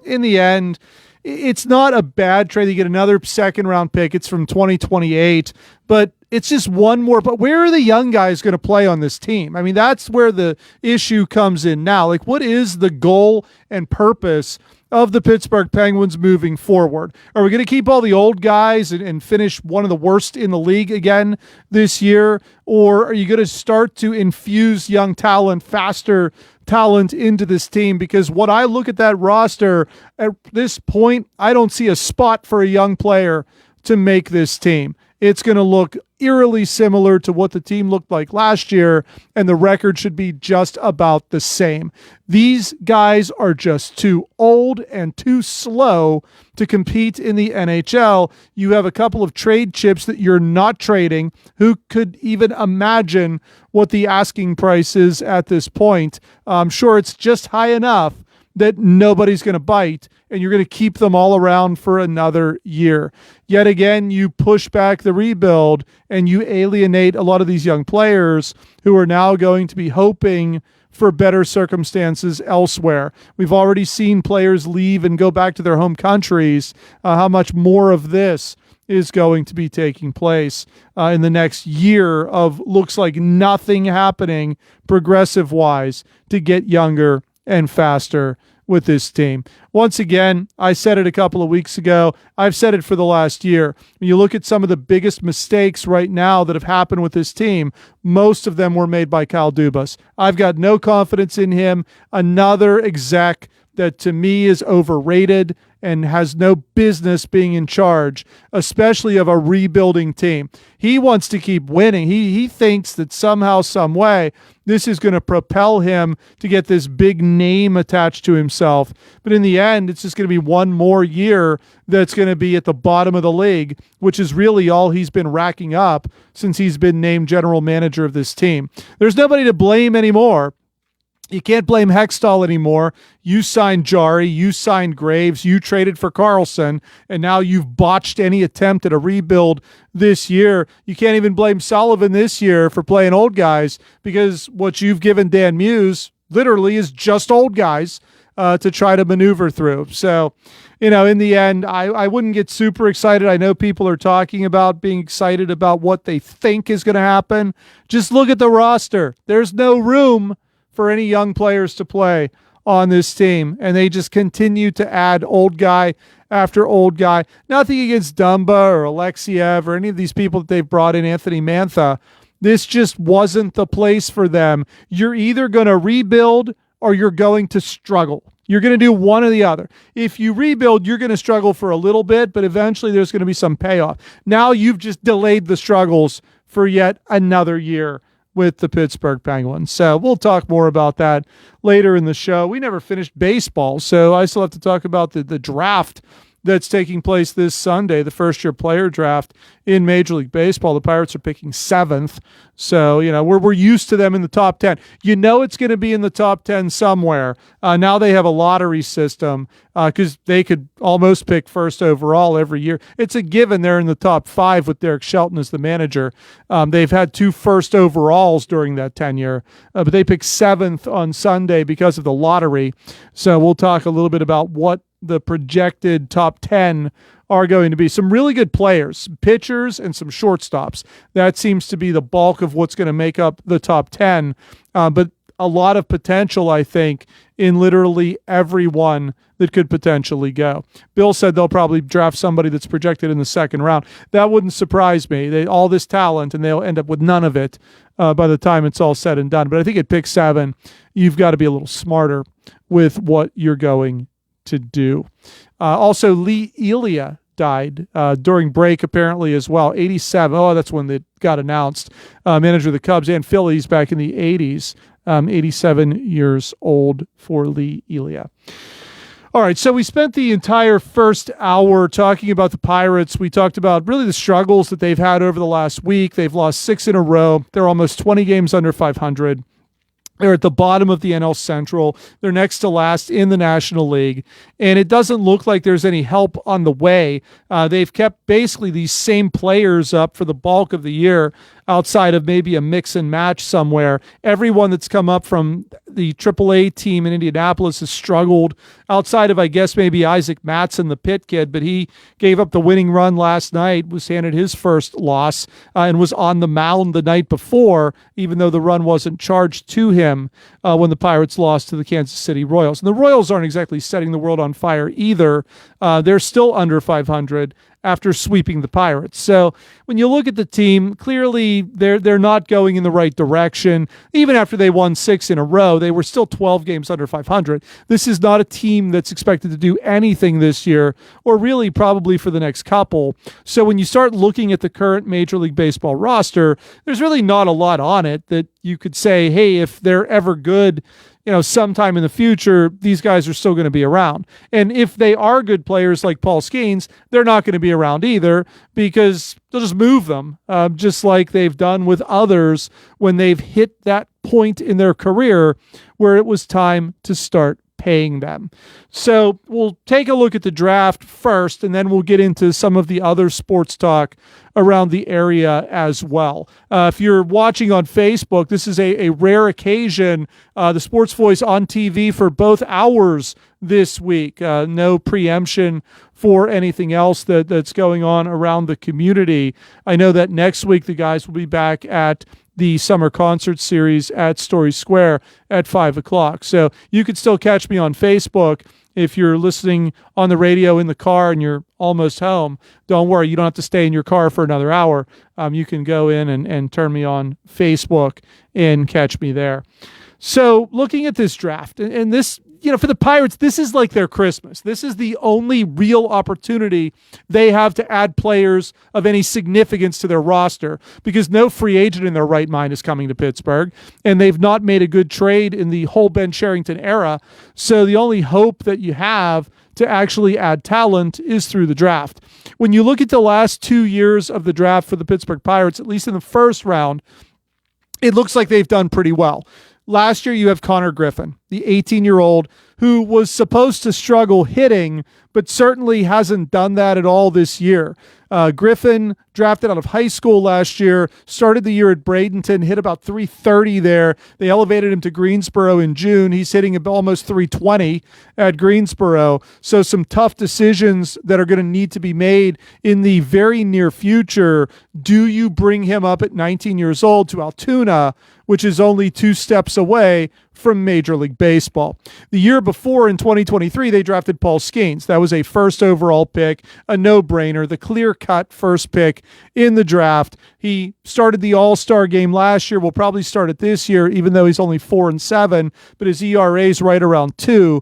In the end, it's not a bad trade. You get another second-round pick. It's from 2028, but it's just one more. But where are the young guys going to play on this team? I mean, that's where the issue comes in now. Like, what is the goal and purpose of the Pittsburgh Penguins moving forward? Are we going to keep all the old guys and finish one of the worst in the league again this year? Or are you going to start to infuse young talent, faster talent into this team? Because when I look at that roster at this point, I don't see a spot for a young player to make this team. It's going to look eerily similar to what the team looked like last year, and the record should be just about the same. These guys are just too old and too slow to compete in the NHL. You have a couple of trade chips that you're not trading. Who could even imagine what the asking price is at this point? I'm sure it's just high enough that nobody's going to bite, and you're going to keep them all around for another year. Yet again, you push back the rebuild and you alienate a lot of these young players who are now going to be hoping for better circumstances elsewhere. We've already seen players leave and go back to their home countries. How much more of this is going to be taking place in the next year of looks like nothing happening progressive-wise to get younger and faster with this team. Once again, I said it a couple of weeks ago. I've said it for the last year. When you look at some of the biggest mistakes right now that have happened with this team, most of them were made by Kyle Dubas. I've got no confidence in him. Another exec that to me is overrated and has no business being in charge, especially of a rebuilding team. He wants to keep winning. He thinks that somehow, some way, this is going to propel him to get this big name attached to himself. But in the end, it's just going to be one more year that's going to be at the bottom of the league, which is really all he's been racking up since he's been named general manager of this team. There's nobody to blame anymore. You can't blame Hextall anymore. You signed Jari, you signed Graves, you traded for Carlson, and now you've botched any attempt at a rebuild this year. You can't even blame Sullivan this year for playing old guys, because what you've given Dan Muse literally is just old guys to try to maneuver through. So, in the end, I wouldn't get super excited. I know people are talking about being excited about what they think is going to happen. Just look at the roster. There's no room for any young players to play on this team, and they just continue to add old guy after old guy. Nothing against Dumba or Alexiev or any of these people that they've brought in, Anthony Mantha. This just wasn't the place for them. You're either going to rebuild or you're going to struggle. You're going to do one or the other. If you rebuild, you're going to struggle for a little bit, but eventually there's going to be some payoff. Now you've just delayed the struggles for yet another year with the Pittsburgh Penguins. So we'll talk more about that later in the show. We never finished baseball, so I still have to talk about the draft that's taking place this Sunday, the first-year player draft in Major League Baseball. The Pirates are picking 7th, so we're used to them in the top 10. It's going to be in the top 10 somewhere. Now they have a lottery system because they could almost pick first overall every year. It's a given they're in the top 5 with Derek Shelton as the manager. They've had 2 first overalls during that tenure, but they picked 7th on Sunday because of the lottery. So we'll talk a little bit about what the projected top 10 are going to be. Some really good players, pitchers and some shortstops. That seems to be the bulk of what's going to make up the top 10. But a lot of potential, I think, in literally everyone that could potentially go. Bill said they'll probably draft somebody that's projected in the second round. That wouldn't surprise me. All this talent, and they'll end up with none of it by the time it's all said and done. But I think at pick 7, you've got to be a little smarter with what you're going to do. Also, Lee Elia died during break apparently as well. 87. Oh, that's when they got announced. Manager of the Cubs and Phillies back in the 80s. 87 years old for Lee Elia. All right, so we spent the entire first hour talking about the Pirates. We talked about really the struggles that they've had over the last week. They've lost 6 in a row. They're almost 20 games under 500. They're at the bottom of the NL Central. They're next to last in the National League. And it doesn't look like there's any help on the way. They've kept basically these same players up for the bulk of the year outside of maybe a mix and match somewhere. Everyone that's come up from the AAA team in Indianapolis has struggled outside of, I guess, maybe Isaac Mattson, the Pitt kid, but he gave up the winning run last night, was handed his first loss, and was on the mound the night before, even though the run wasn't charged to him when the Pirates lost to the Kansas City Royals. And the Royals aren't exactly setting the world on fire either. They're still under 500 after sweeping the Pirates. So when you look at the team, clearly they're not going in the right direction. Even after they won 6 in a row, they were still 12 games under 500. This is not a team that's expected to do anything this year, or really probably for the next couple. So when you start looking at the current Major League Baseball roster, there's really not a lot on it that you could say, hey, if they're ever good, sometime in the future, these guys are still going to be around. And if they are good players like Paul Skeens, they're not going to be around either, because they'll just move them, just like they've done with others when they've hit that point in their career where it was time to start paying them. So we'll take a look at the draft first, and then we'll get into some of the other sports talk around the area as well. If you're watching on Facebook, this is a rare occasion. The Sports Voice on TV for both hours this week. No preemption for anything else that's going on around the community. I know that next week the guys will be back at the summer concert series at Story Square at 5 o'clock. So you can still catch me on Facebook. If you're listening on the radio in the car and you're almost home, don't worry. You don't have to stay in your car for another hour. You can go in and turn me on Facebook and catch me there. So looking at this draft, and this, for the Pirates, this is like their Christmas. This is the only real opportunity they have to add players of any significance to their roster, because no free agent in their right mind is coming to Pittsburgh, and they've not made a good trade in the whole Ben Cherington era. So the only hope that you have to actually add talent is through the draft. When you look at the last 2 years of the draft for the Pittsburgh Pirates, at least in the first round, it looks like they've done pretty well. Last year, you have Connor Griffin, the 18-year-old who was supposed to struggle hitting, but certainly hasn't done that at all this year. Griffin, drafted out of high school last year, started the year at Bradenton, hit about 330 there. They elevated him to Greensboro in June. He's hitting almost 320 at Greensboro. So some tough decisions that are going to need to be made in the very near future. Do you bring him up at 19 years old to Altoona, which is only 2 steps away from Major League Baseball? The year before, in 2023, they drafted Paul Skeens. That was a first overall pick, a no-brainer, the clear-cut first pick in the draft. He started the All-Star game last year, will probably start it this year, even though he's only 4-7, but his ERA is right around 2.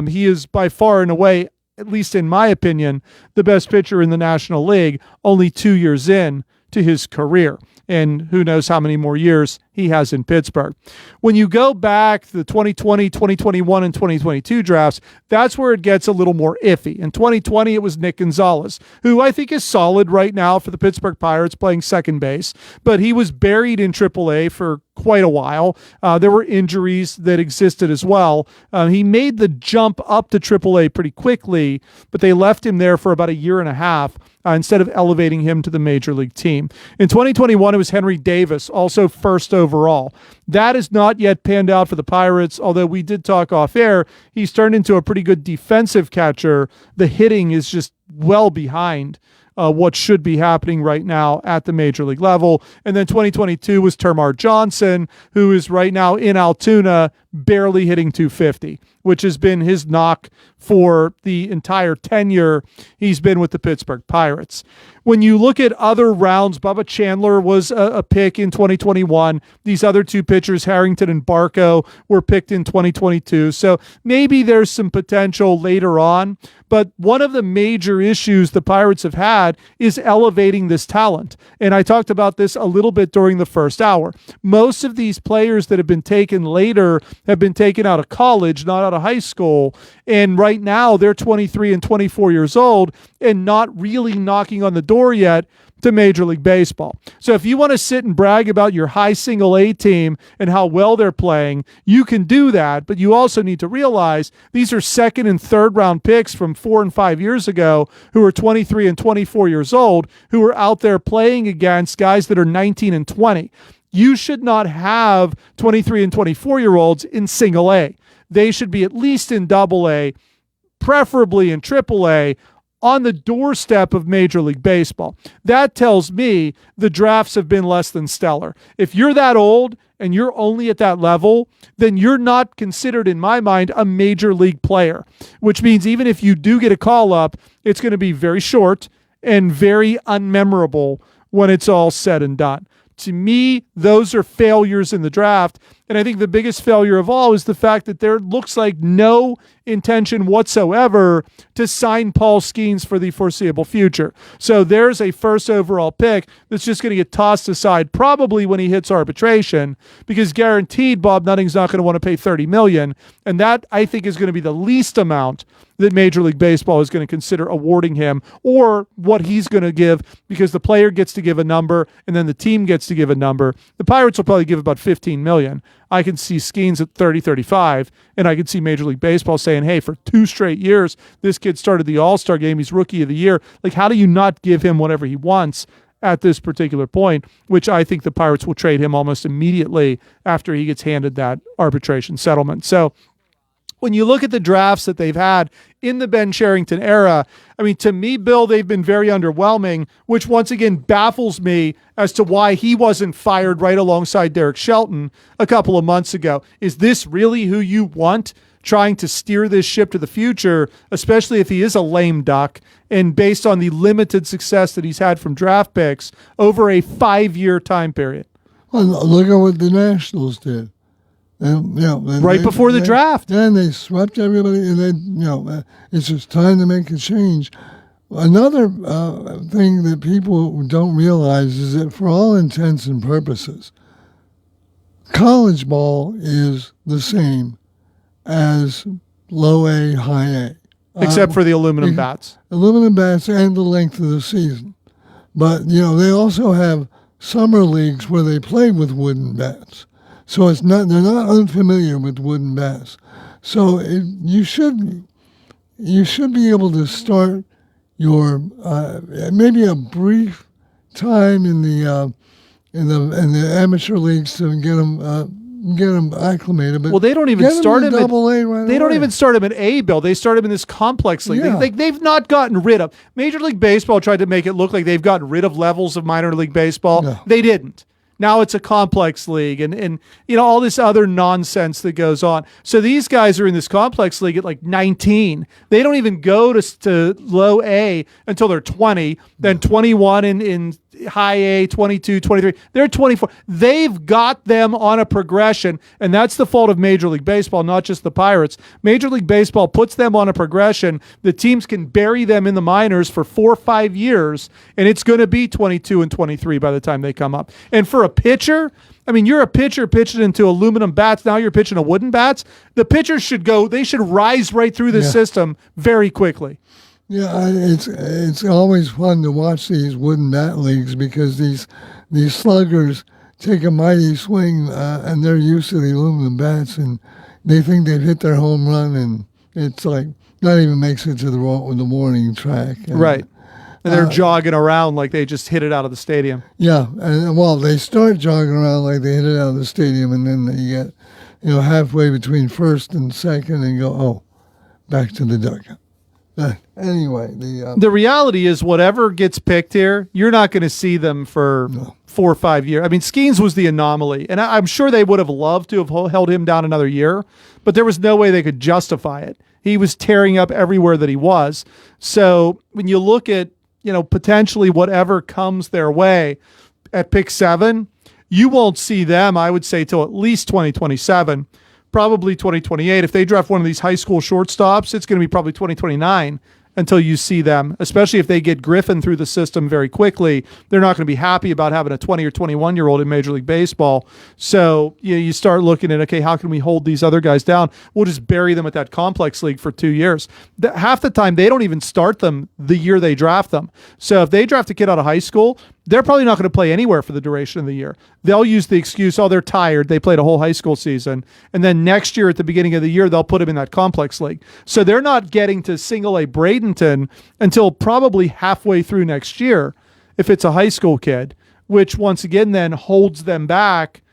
He is by far and away, at least in my opinion, the best pitcher in the National League, only 2 years in to his career. And who knows how many more years he has in Pittsburgh. When you go back to the 2020, 2021, and 2022 drafts, that's where it gets a little more iffy. In 2020, it was Nick Gonzalez, who I think is solid right now for the Pittsburgh Pirates, playing second base, but he was buried in AAA for quite a while. There were injuries that existed as well. He made the jump up to AAA pretty quickly, but they left him there for about a year and a half instead of elevating him to the major league team. In 2021, it was Henry Davis, also first overall. That has not yet panned out for the Pirates, although we did talk off air. He's turned into a pretty good defensive catcher. The hitting is just well behind what should be happening right now at the major league level. And then 2022 was Termarr Johnson, who is right now in Altoona, barely hitting 250, which has been his knock for the entire tenure he's been with the Pittsburgh Pirates. When you look at other rounds, Bubba Chandler was a pick in 2021. These other 2 pitchers, Harrington and Barco, were picked in 2022. So maybe there's some potential later on. But one of the major issues the Pirates have had is elevating this talent. And I talked about this a little bit during the first hour. Most of these players that have been taken later have been taken out of college, not out of high school. And right now they're 23 and 24 years old and not really knocking on the door yet to Major League Baseball. So if you want to sit and brag about your high single A team and how well they're playing, you can do that, but you also need to realize these are second and third round picks from 4 and 5 years ago who are 23 and 24 years old, who are out there playing against guys that are 19 and 20. You should not have 23 and 24-year-olds in single A. They should be at least in double A, preferably in triple A, on the doorstep of Major League Baseball. That tells me the drafts have been less than stellar. If you're that old and you're only at that level, then you're not considered, in my mind, a major league player, which means even if you do get a call up, it's going to be very short and very unmemorable when it's all said and done. To me, those are failures in the draft. And I think the biggest failure of all is the fact that there looks like no intention whatsoever to sign Paul Skeens for the foreseeable future. So there's a first overall pick that's just going to get tossed aside probably when he hits arbitration, because guaranteed Bob Nutting's not going to want to pay $30 million. And that, I think, is going to be the least amount that Major League Baseball is going to consider awarding him, or what he's going to give, because the player gets to give a number and then the team gets to give a number. The Pirates will probably give about $15 million. I can see Skeens at 30, 35, and I can see Major League Baseball saying, hey, for 2 straight years, this kid started the All-Star game. He's Rookie of the Year. Like, how do you not give him whatever he wants at this particular point, which I think the Pirates will trade him almost immediately after he gets handed that arbitration settlement. So when you look at the drafts that they've had in the Ben Cherington era, I mean, to me, Bill, they've been very underwhelming, which once again baffles me as to why he wasn't fired right alongside Derek Shelton a couple of months ago. Is this really who you want trying to steer this ship to the future, especially if he is a lame duck and based on the limited success that he's had from draft picks over a 5-year time period? Well, look at what the Nationals did. Before the draft. And they swept everybody, and it's just time to make a change. Another thing that people don't realize is that for all intents and purposes, college ball is the same as low A, high A. Except for the aluminum bats. Aluminum bats and the length of the season. But, they also have summer leagues where they play with wooden bats. So they're not unfamiliar with wooden bats. So you should be able to start your maybe a brief time in the amateur leagues to get them acclimated. But they don't even start him at Double-A right away. They don't even start him at A, Bill. They start him in this complex league. Yeah. They've not gotten rid of. Major League Baseball tried to make it look like they've gotten rid of levels of minor league baseball. No. They didn't. Now it's a complex league and all this other nonsense that goes on. So these guys are in this complex league at like 19. They don't even go to low A until they're 20, then 21 in high A, 22, 23. They're 24. They've got them on a progression, and that's the fault of Major League Baseball, not just the Pirates. Major League Baseball puts them on a progression. The teams can bury them in the minors for 4 or 5 years, and it's going to be 22 and 23 by the time they come up. And for a pitcher, I mean, you're a pitcher pitching into aluminum bats. Now you're pitching a wooden bats. The pitchers should rise right through the system very quickly. Yeah, it's always fun to watch these wooden bat leagues because these sluggers take a mighty swing and they're used to the aluminum bats and they think they've hit their home run and it's like not even makes it to the warning track. And, right. And they're jogging around like they just hit it out of the stadium. Yeah, and they start jogging around like they hit it out of the stadium and then they get halfway between first and second and go, back to the dugout. Anyway, the reality is whatever gets picked here, you're not going to see them for 4 or 5 years. I mean, Skeens was the anomaly, and I'm sure they would have loved to have held him down another year, but there was no way they could justify it. He was tearing up everywhere that he was. So when you look at, potentially whatever comes their way at pick 7, you won't see them, I would say, till at least 2027. Probably 2028. If they draft one of these high school shortstops, it's going to be probably 2029 until you see them, especially if they get Griffin through the system very quickly. They're not going to be happy about having a 20 or 21-year-old in Major League Baseball. So you start looking at, okay, how can we hold these other guys down? We'll just bury them at that complex league for 2 years. Half the time, they don't even start them the year they draft them. So if they draft a kid out of high school, they're probably not going to play anywhere for the duration of the year. They'll use the excuse, they're tired. They played a whole high school season. And then next year at the beginning of the year, they'll put them in that complex league. So they're not getting to single A Bradenton until probably halfway through next year if it's a high school kid, which once again then holds them back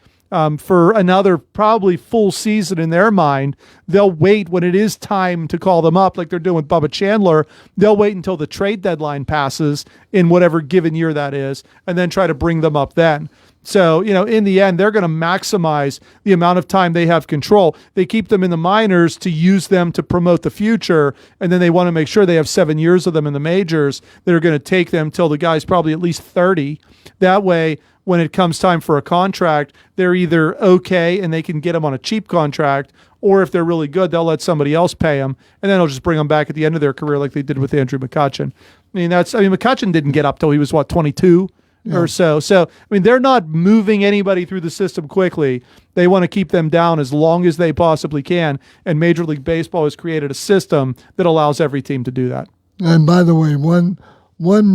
for another probably full season in their mind. They'll wait when it is time to call them up like they're doing with Bubba Chandler. They'll wait until the trade deadline passes in whatever given year that is and then try to bring them up then. So, in the end, they're going to maximize the amount of time they have control. They keep them in the minors to use them to promote the future, and then they want to make sure they have 7 years of them in the majors that are going to take them till the guy's probably at least 30. That way, when it comes time for a contract, they're either okay and they can get them on a cheap contract, or if they're really good, they'll let somebody else pay them, and then they'll just bring them back at the end of their career like they did with Andrew McCutchen. McCutchen didn't get up till he was, 22? Or so. So, they're not moving anybody through the system quickly. They want to keep them down as long as they possibly can. And Major League Baseball has created a system that allows every team to do that. And by the way, one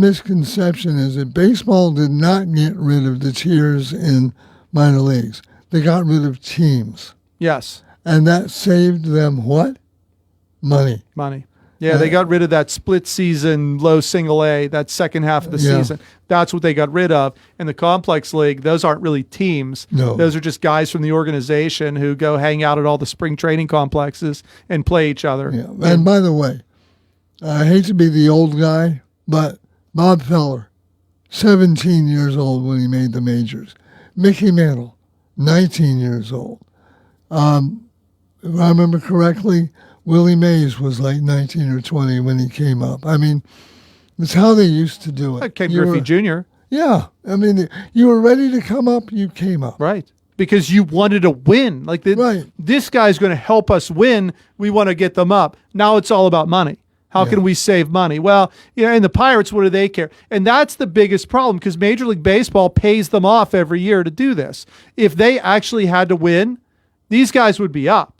misconception is that baseball did not get rid of the tiers in minor leagues. they got rid of teams. Yes. And that saved them what? Money. Yeah, they got rid of that split season, low single A, that second half of the season. That's what they got rid of. And the complex league, those aren't really teams. No. Those are just guys from the organization who go hang out at all the spring training complexes and play each other. Yeah. And by the way, I hate to be the old guy, but Bob Feller, 17 years old when he made the majors. Mickey Mantle, 19 years old. If I remember correctly, Willie Mays was like 19 or 20 when he came up. I mean, it's how they used to do it. Ken Griffey Jr. Yeah. I mean, you were ready to come up, you came up. Right. Because you wanted to win. Like this guy's going to help us win. We want to get them up. Now it's all about money. How can we save money? Well, and the Pirates, what do they care? And that's the biggest problem because Major League Baseball pays them off every year to do this. If they actually had to win, these guys would be up.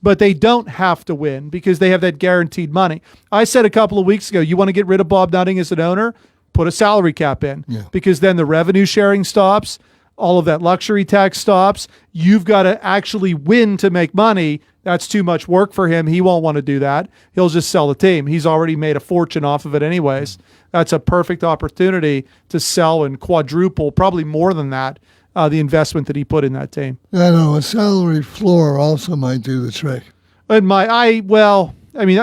But they don't have to win because they have that guaranteed money. I said a couple of weeks ago, you want to get rid of Bob Nutting as an owner? Put a salary cap in because then the revenue sharing stops, all of that luxury tax stops. You've got to actually win to make money. That's too much work for him. He won't want to do that. He'll just sell the team. He's already made a fortune off of it anyways. That's a perfect opportunity to sell and quadruple, probably more than that, the investment that he put in that team. I know a salary floor also might do the trick. And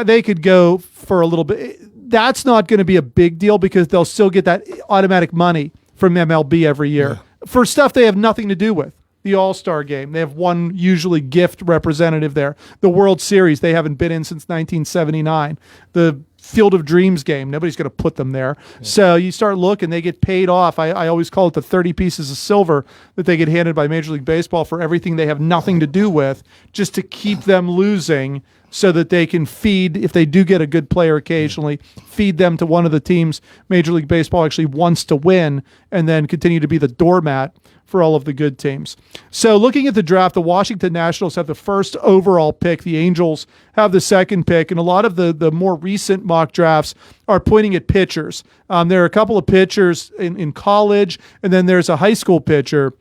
they could go for a little bit. That's not going to be a big deal because they'll still get that automatic money from MLB every year for stuff they have nothing to do with. The All-Star game, they have one usually gift representative there. The World Series, they haven't been in since 1979. The Field of Dreams game, nobody's going to put them there. So you start looking, they get paid off. I always call it the 30 pieces of silver that they get handed by Major League Baseball for everything they have nothing to do with, just to keep them losing so that they can feed, if they do get a good player occasionally, feed them to one of the teams Major League Baseball actually wants to win and then continue to be the doormat for all of the good teams. So looking at the draft, the Washington Nationals have the first overall pick. The Angels have the second pick. And a lot of the more recent mock drafts are pointing at pitchers. There are a couple of pitchers in college, and then there's a high school pitcher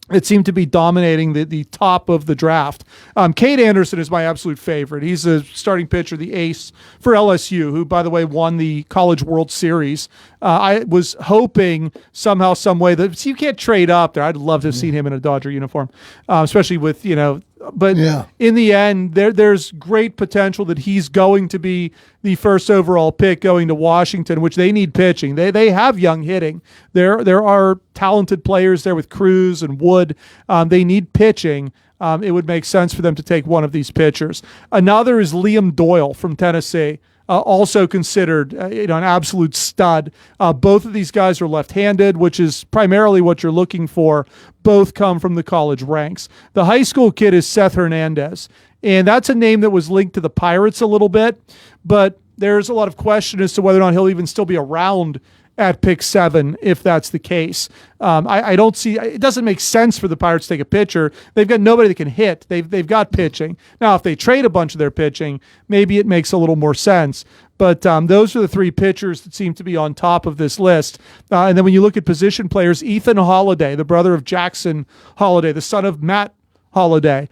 that seemed to be dominating the top of the draft. Cade Anderson is my absolute favorite. He's a starting pitcher, the ace for LSU, who, by the way, won the College World Series. I was hoping somehow, some way that you can't trade up there. I'd love to have seen him in a Dodger uniform, especially with, but in the end, there's great potential that he's going to be the first overall pick going to Washington, which they need pitching. They have young hitting. There are talented players there with Cruz and Wood. They need pitching. It would make sense for them to take one of these pitchers. Another is Liam Doyle from Tennessee. Also considered an absolute stud. Both of these guys are left-handed, which is primarily what you're looking for. Both come from the college ranks. The high school kid is Seth Hernandez, and that's a name that was linked to the Pirates a little bit, but there's a lot of question as to whether or not he'll even still be around at pick 7 if that's the case. I don't see, it doesn't make sense for the Pirates to take a pitcher. They've got nobody that can hit. They've got pitching. Now, if they trade a bunch of their pitching, maybe it makes a little more sense. But those are the three pitchers that seem to be on top of this list. And then when you look at position players, Ethan Holiday, the brother of Jackson Holiday, the son of Matt Holiday,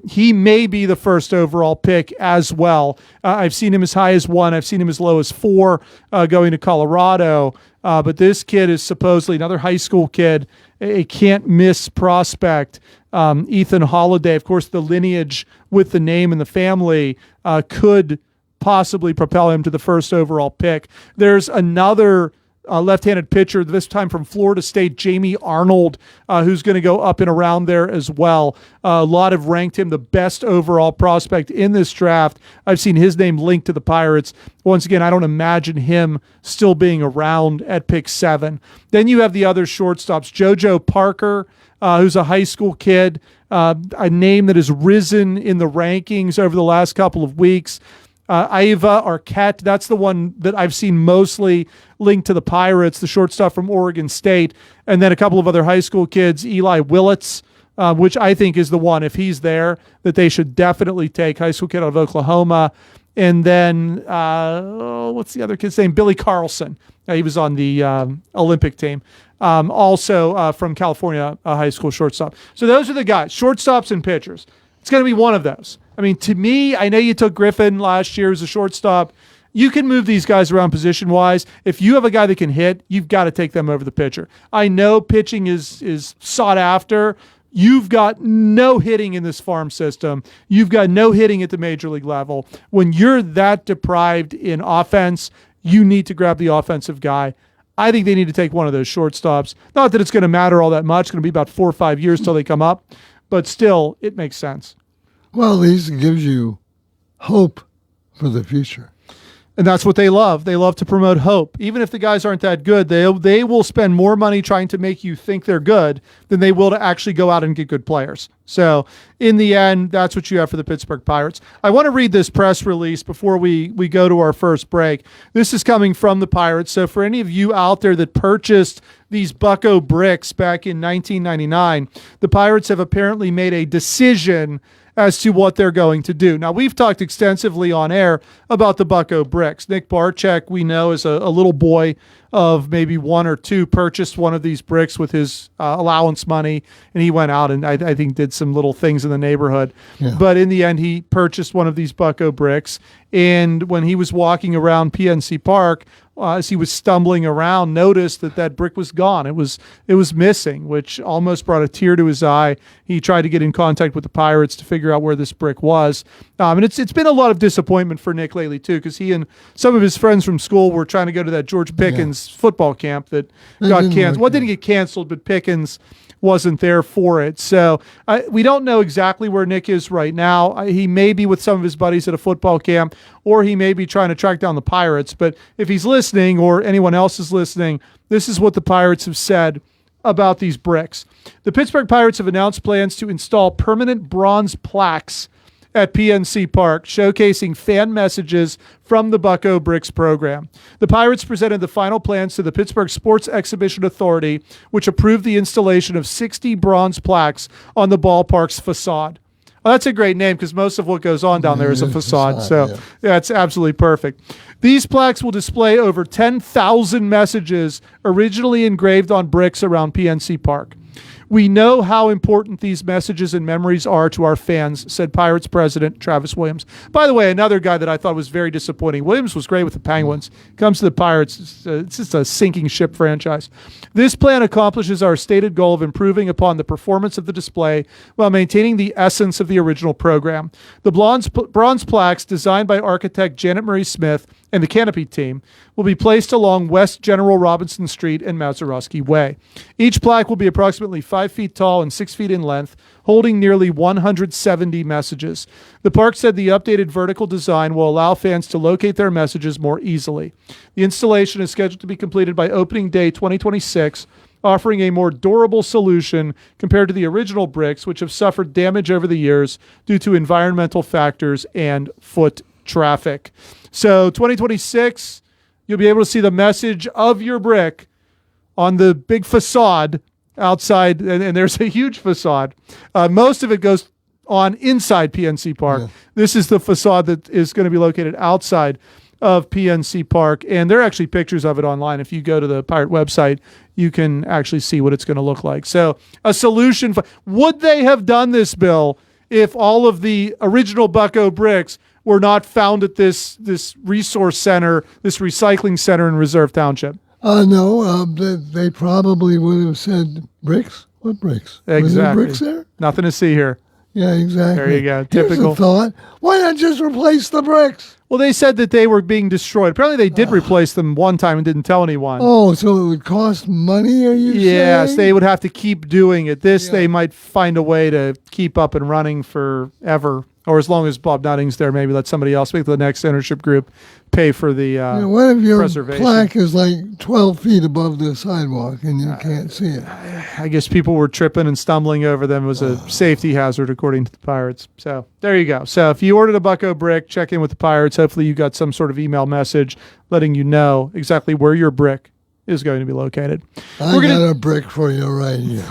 he may be the first overall pick as well. I've seen him as high as 1. I've seen him as low as 4 going to Colorado. But this kid is supposedly another high school kid, a can't-miss prospect. Ethan Holiday, of course, the lineage with the name and the family could possibly propel him to the first overall pick. There's another left-handed pitcher, this time from Florida State, Jamie Arnold, who's going to go up and around there as well. A lot have ranked him the best overall prospect in this draft. I've seen his name linked to the Pirates. Once again, I don't imagine him still being around at pick 7. Then you have the other shortstops, JoJo Parker, who's a high school kid, a name that has risen in the rankings over the last couple of weeks. Ava Arquette, that's the one that I've seen mostly linked to the Pirates, the shortstop from Oregon State, and then a couple of other high school kids, Eli Willits, which I think is the one, if he's there, that they should definitely take, high school kid out of Oklahoma. And then, what's the other kid's name? Billy Carlson. He was on the Olympic team. Also from California high school shortstop. So those are the guys, shortstops and pitchers. It's going to be one of those. I mean, to me, I know you took Griffin last year as a shortstop. You can move these guys around position-wise. If you have a guy that can hit, you've got to take them over the pitcher. I know pitching is sought after. You've got no hitting in this farm system. You've got no hitting at the major league level. When you're that deprived in offense, you need to grab the offensive guy. I think they need to take one of those shortstops. Not that it's going to matter all that much. It's going to be about 4 or 5 years till they come up. But still, it makes sense. Well, at least it gives you hope for the future. And that's what they love. They love to promote hope. Even if the guys aren't that good, they will spend more money trying to make you think they're good than they will to actually go out and get good players. So in the end, that's what you have for the Pittsburgh Pirates. I want to read this press release before we go to our first break. This is coming from the Pirates. So for any of you out there that purchased these Bucco bricks back in 1999, the Pirates have apparently made a decision as to what they're going to do. Now, we've talked extensively on air about the Bucco bricks. Nick Barczyk, we know, is a little boy of maybe 1 or 2, purchased one of these bricks with his allowance money, and he went out and I think did some little things in the neighborhood. Yeah. But in the end, he purchased one of these Bucco bricks, and when he was walking around PNC Park, as he was stumbling around, noticed that brick was gone. It was missing, which almost brought a tear to his eye. He tried to get in contact with the Pirates to figure out where this brick was. And it's been a lot of disappointment for Nick lately, too, because he and some of his friends from school were trying to go to that George Pickens football camp that got canceled. Well, it didn't get canceled, but Pickens wasn't there for it. So we don't know exactly where Nick is right now. He may be with some of his buddies at a football camp, or he may be trying to track down the Pirates. But if he's listening, or anyone else is listening, this is what the Pirates have said about these bricks. The Pittsburgh Pirates have announced plans to install permanent bronze plaques at PNC Park, showcasing fan messages from the Bucco Bricks program. The Pirates presented the final plans to the Pittsburgh Sports Exhibition Authority, which approved the installation of 60 bronze plaques on the ballpark's facade. Well, that's a great name because most of what goes on down there is a facade. So that's absolutely perfect. These plaques will display over 10,000 messages originally engraved on bricks around PNC Park. We know how important these messages and memories are to our fans, said Pirates president Travis Williams. By the way, another guy that I thought was very disappointing. Williams was great with the Penguins. Comes to the Pirates, it's just a sinking ship franchise. This plan accomplishes our stated goal of improving upon the performance of the display while maintaining the essence of the original program. The bronze plaques, designed by architect Janet Marie Smith and the Canopy team, will be placed along West General Robinson Street and Mazeroski Way. Each plaque will be approximately 5 feet tall and 6 feet in length, holding nearly 170 messages. The park said the updated vertical design will allow fans to locate their messages more easily. The installation is scheduled to be completed by opening day 2026, offering a more durable solution compared to the original bricks, which have suffered damage over the years due to environmental factors and foot traffic. So 2026, you'll be able to see the message of your brick on the big facade outside, and there's a huge facade. Most of it goes on inside PNC Park. Yeah. This is the facade that is going to be located outside of PNC Park, and there are actually pictures of it online. If you go to the Pirate website, you can actually see what it's going to look like. So a solution. Would they have done this, Bill, if all of the original Bucco bricks were not found at this resource center, this recycling center in Reserve Township? No, they probably would have said bricks. What bricks? Exactly. Were there bricks there? Nothing to see here. Yeah, exactly. There you go. Here's Typical a thought. Why not just replace the bricks? Well, they said that they were being destroyed. Apparently, they did replace them one time and didn't tell anyone. Oh, so it would cost money, are you saying? Yes, they would have to keep doing it. They might find a way to keep up and running forever. Or as long as Bob Nutting's there, maybe let somebody else, make the next ownership group pay for the what if your preservation. plaque is like 12 feet above the sidewalk and you can't see it? I guess people were tripping and stumbling over them. It was a safety hazard, according to the Pirates. So there you go. So if you ordered a Bucco brick, check in with the Pirates. Hopefully you got some sort of email message letting you know exactly where your brick is going to be located. I got a brick for you right here.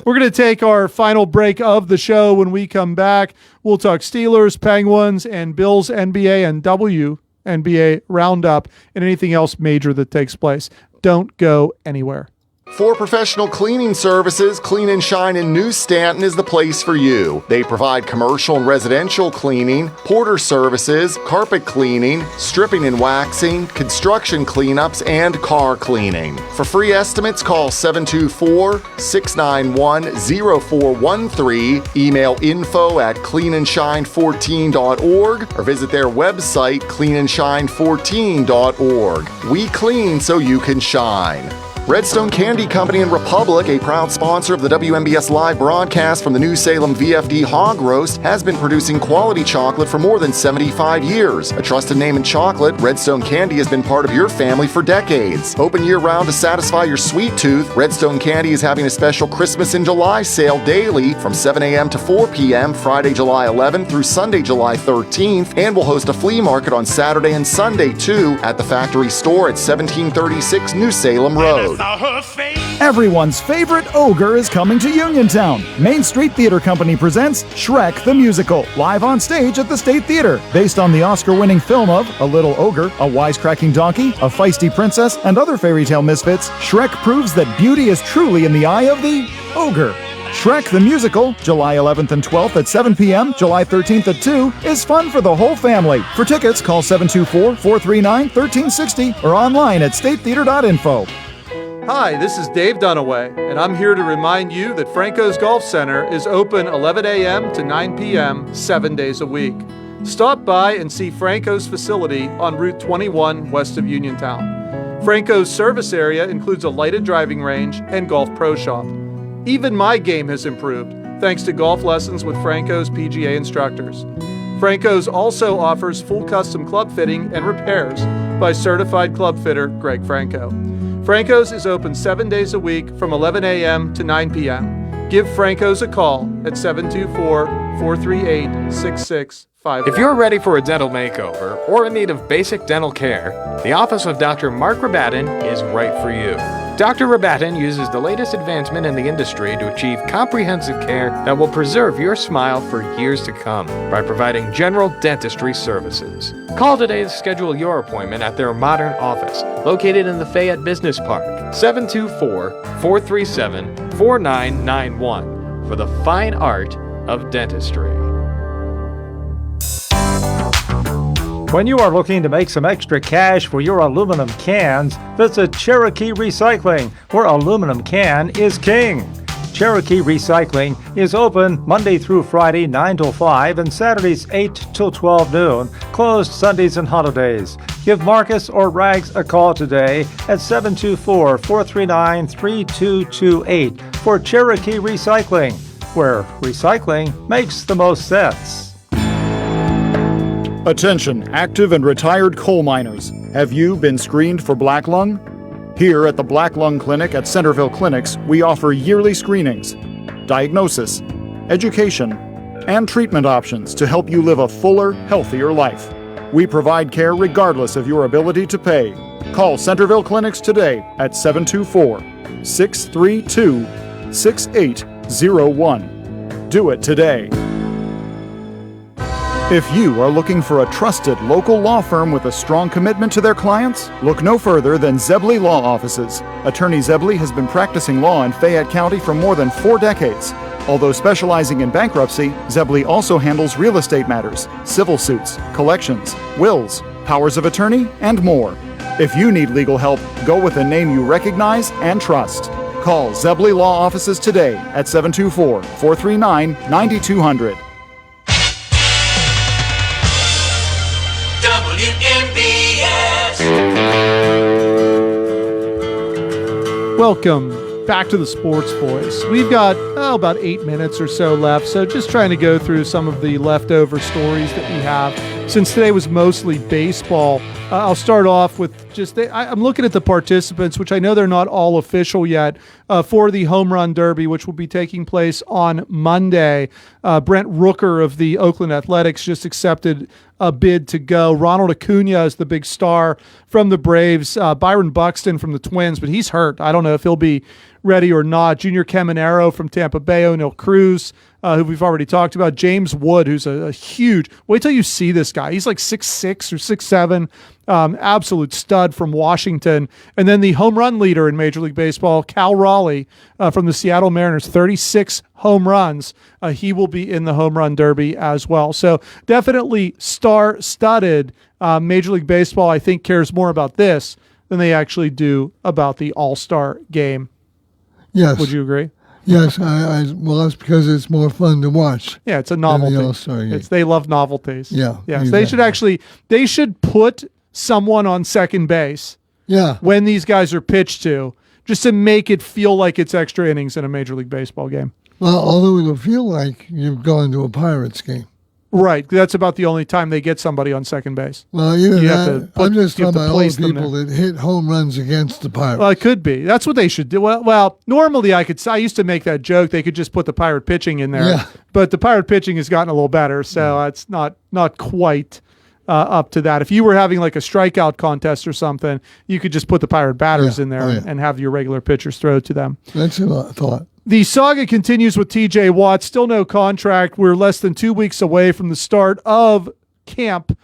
We're going to take our final break of the show. When we come back, we'll talk Steelers, Penguins, and Bills NBA and WNBA roundup and anything else major that takes place. Don't go anywhere. For professional cleaning services, Clean and Shine in New Stanton is the place for you. They provide commercial and residential cleaning, porter services, carpet cleaning, stripping and waxing, construction cleanups, and car cleaning. For free estimates, call 724-691-0413, email info@cleanandshine14.org, or visit their website, cleanandshine14.org. We clean so you can shine. Redstone Candy Company in Republic, a proud sponsor of the WMBS live broadcast from the New Salem VFD Hog Roast, has been producing quality chocolate for more than 75 years. A trusted name in chocolate, Redstone Candy has been part of your family for decades. Open year-round to satisfy your sweet tooth, Redstone Candy is having a special Christmas in July sale daily from 7 a.m. to 4 p.m. Friday, July 11th through Sunday, July 13th, and will host a flea market on Saturday and Sunday, too, at the factory store at 1736 New Salem Road. Everyone's favorite ogre is coming to Uniontown. Main Street Theater Company presents Shrek the Musical, live on stage at the State Theater. Based on the Oscar-winning film of A Little Ogre, A Wisecracking Donkey, A Feisty Princess, and other fairy tale misfits, Shrek proves that beauty is truly in the eye of the ogre. Shrek the Musical, July 11th and 12th at 7 p.m., July 13th at 2, is fun for the whole family. For tickets, call 724-439-1360 or online at statetheater.info. Hi, this is Dave Dunaway, and I'm here to remind you that Franco's Golf Center is open 11 a.m. to 9 p.m. 7 days a week. Stop by and see Franco's facility on Route 21 west of Uniontown. Franco's service area includes a lighted driving range and golf pro shop. Even my game has improved thanks to golf lessons with Franco's PGA instructors. Franco's also offers full custom club fitting and repairs by certified club fitter Greg Franco. Franco's is open 7 days a week from 11 a.m. to 9 p.m. Give Franco's a call at 724-438-6651. If you're ready for a dental makeover or in need of basic dental care, the office of Dr. Mark Rabatin is right for you. Dr. Rabatin uses the latest advancement in the industry to achieve comprehensive care that will preserve your smile for years to come by providing general dentistry services. Call today to schedule your appointment at their modern office, located in the Fayette Business Park, 724-437-4991, for the fine art of dentistry. When you are looking to make some extra cash for your aluminum cans, visit Cherokee Recycling, where aluminum can is king. Cherokee Recycling is open Monday through Friday 9 till 5 and Saturdays 8 till 12 noon, closed Sundays and holidays. Give Marcus or Rags a call today at 724-439-3228 for Cherokee Recycling, where recycling makes the most sense. Attention, active and retired coal miners. Have you been screened for black lung? Here at the Black Lung Clinic at Centerville Clinics, we offer yearly screenings, diagnosis, education, and treatment options to help you live a fuller, healthier life. We provide care regardless of your ability to pay. Call Centerville Clinics today at 724-632-6801. Do it today. If you are looking for a trusted local law firm with a strong commitment to their clients, look no further than Zebley Law Offices. Attorney Zebley has been practicing law in Fayette County for more than 4 decades. Although specializing in bankruptcy, Zebley also handles real estate matters, civil suits, collections, wills, powers of attorney, and more. If you need legal help, go with a name you recognize and trust. Call Zebley Law Offices today at 724-439-9200. Welcome back to the Sports Voice. We've got about 8 minutes or so left, so just trying to go through some of the leftover stories that we have. Since today was mostly baseball, I'll start off with I'm looking at the participants, which I know they're not all official yet, for the Home Run Derby, which will be taking place on Monday. Brent Rooker of the Oakland Athletics just accepted a bid to go. Ronald Acuna is the big star from the Braves. Byron Buxton from the Twins, but he's hurt. I don't know if he'll be ready or not. Junior Caminero from Tampa Bay, O'Neill Cruz, who we've already talked about. James Wood, who's a huge, wait till you see this guy. He's like 6'6" or 6'7", absolute stud from Washington. And then the home run leader in Major League Baseball, Cal Raleigh from the Seattle Mariners, 36 home runs. He will be in the home run derby as well. So definitely star-studded. Major League Baseball, I think, cares more about this than they actually do about the All-Star game. Yes. Would you agree? Yes, well, that's because it's more fun to watch. Yeah, it's a novelty. The All-Star game. They love novelties. Yeah. Yes, exactly. they should put someone on second base. Yeah. When these guys are pitched to, just to make it feel like it's extra innings in a Major League Baseball game. Well, although it'll feel like you've gone to a Pirates game. Right. That's about the only time they get somebody on second base. Well, I'm just talking about all the people that hit home runs against the Pirates. Well, it could be. That's what they should do. Well, normally I used to make that joke. They could just put the Pirate pitching in there. Yeah. But the Pirate pitching has gotten a little better, so it's not quite up to that. If you were having like a strikeout contest or something, you could just put the Pirate batters in there and have your regular pitchers throw to them. That's what I thought. The saga continues with TJ Watt. Still no contract. We're less than 2 weeks away from the start of camp.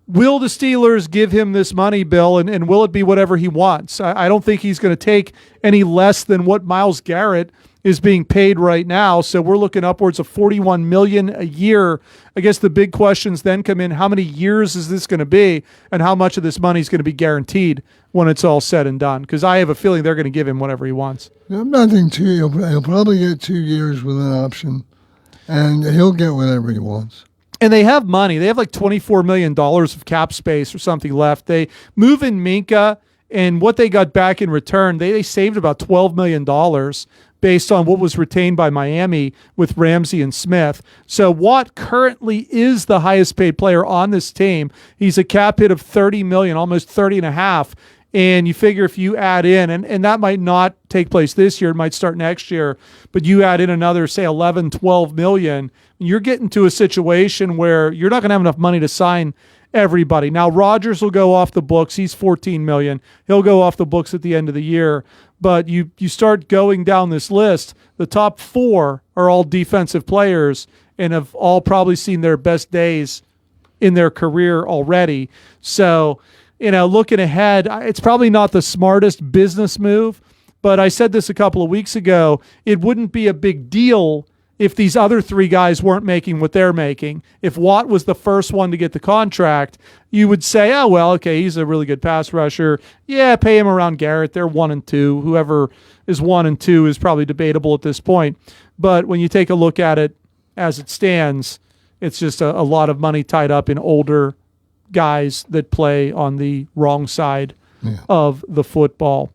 Will the Steelers give him this money, Bill, and will it be whatever he wants? I don't think he's going to take any less than what Myles Garrett is being paid right now. So we're looking upwards of $41 million a year. I guess the big questions then come in: how many years is this going to be, and how much of this money is going to be guaranteed when it's all said and done? Because I have a feeling they're going to give him whatever he wants. Nothing to you. He'll probably get 2 years with an option, and he'll get whatever he wants. And they have money. They have like $24 million of cap space or something left. They move in Minka, and what they got back in return, they saved about $12 million based on what was retained by Miami with Ramsey and Smith. So Watt currently is the highest paid player on this team. He's a cap hit of $30 million, almost 30 and a half. And you figure if you add in, and that might not take place this year, it might start next year, but you add in another, say, 11, 12 million, you're getting to a situation where you're not going to have enough money to sign everybody. Now, Rodgers will go off the books. He's $14 million. He'll go off the books at the end of the year. But you start going down this list, the top four are all defensive players and have all probably seen their best days in their career already. So, looking ahead, it's probably not the smartest business move, but I said this a couple of weeks ago, it wouldn't be a big deal if these other three guys weren't making what they're making. If Watt was the first one to get the contract, you would say, oh, well, okay, he's a really good pass rusher. Yeah, pay him around Garrett. They're 1 and 2. Whoever is 1 and 2 is probably debatable at this point. But when you take a look at it as it stands, it's just a lot of money tied up in older guys that play on the wrong side of the football.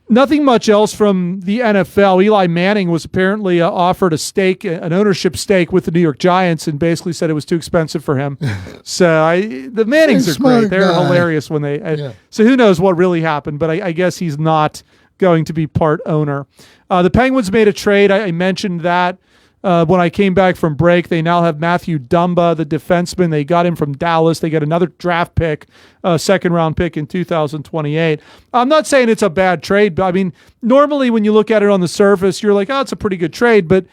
Nothing much else from the NFL. Eli Manning was apparently offered a stake, an ownership stake with the New York Giants, and basically said it was too expensive for him. So the Mannings are great. They're hilarious when they. So who knows what really happened? But I guess he's not going to be part owner. The Penguins made a trade. I mentioned that. When I came back from break, they now have Matthew Dumba, the defenseman. They got him from Dallas. They got another draft pick, second-round pick in 2028. I'm not saying it's a bad trade, but I mean, normally when you look at it on the surface, you're like, oh, it's a pretty good trade, but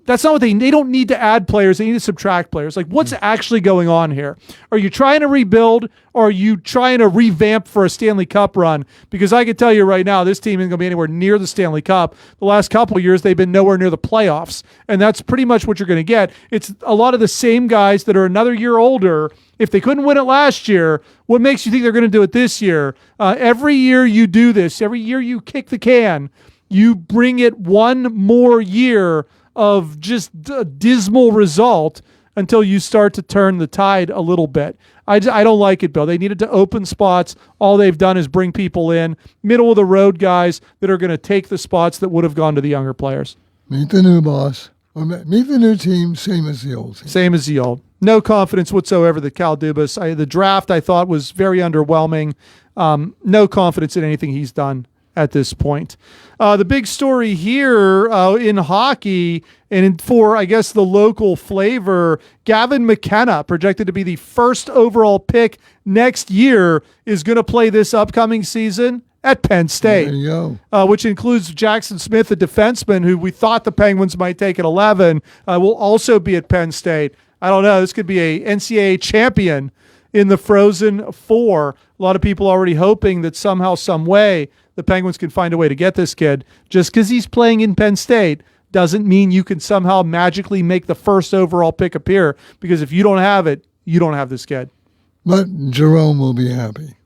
that's not what they don't need to add players. They need to subtract players. Like, what's actually going on here? Are you trying to rebuild, or are you trying to revamp for a Stanley Cup run? Because I can tell you right now, this team isn't going to be anywhere near the Stanley Cup. The last couple of years, they've been nowhere near the playoffs. And that's pretty much what you're going to get. It's a lot of the same guys that are another year older. If they couldn't win it last year, what makes you think they're going to do it this year? Every year you do this, every year you kick the can, you bring it one more year of just a dismal result until you start to turn the tide a little bit. I don't like it, Bill. They needed to open spots. All they've done is bring people in, middle-of-the-road guys that are going to take the spots that would have gone to the younger players. Meet the new boss. Or meet the new team, same as the old team. Same as the old. No confidence whatsoever that Cal Dubas. The draft, I thought, was very underwhelming. No confidence in anything he's done at this point. The big story here in hockey, and for, I guess, the local flavor, Gavin McKenna, projected to be the first overall pick next year, is going to play this upcoming season at Penn State. There you go. Which includes Jackson Smith, the defenseman, who we thought the Penguins might take at 11, will also be at Penn State. I don't know. This could be a NCAA champion in the Frozen Four. A lot of people already hoping that somehow, some way, the Penguins can find a way to get this kid. Just because he's playing in Penn State doesn't mean you can somehow magically make the first overall pick appear, because if you don't have it, you don't have this kid. But Jerome will be happy.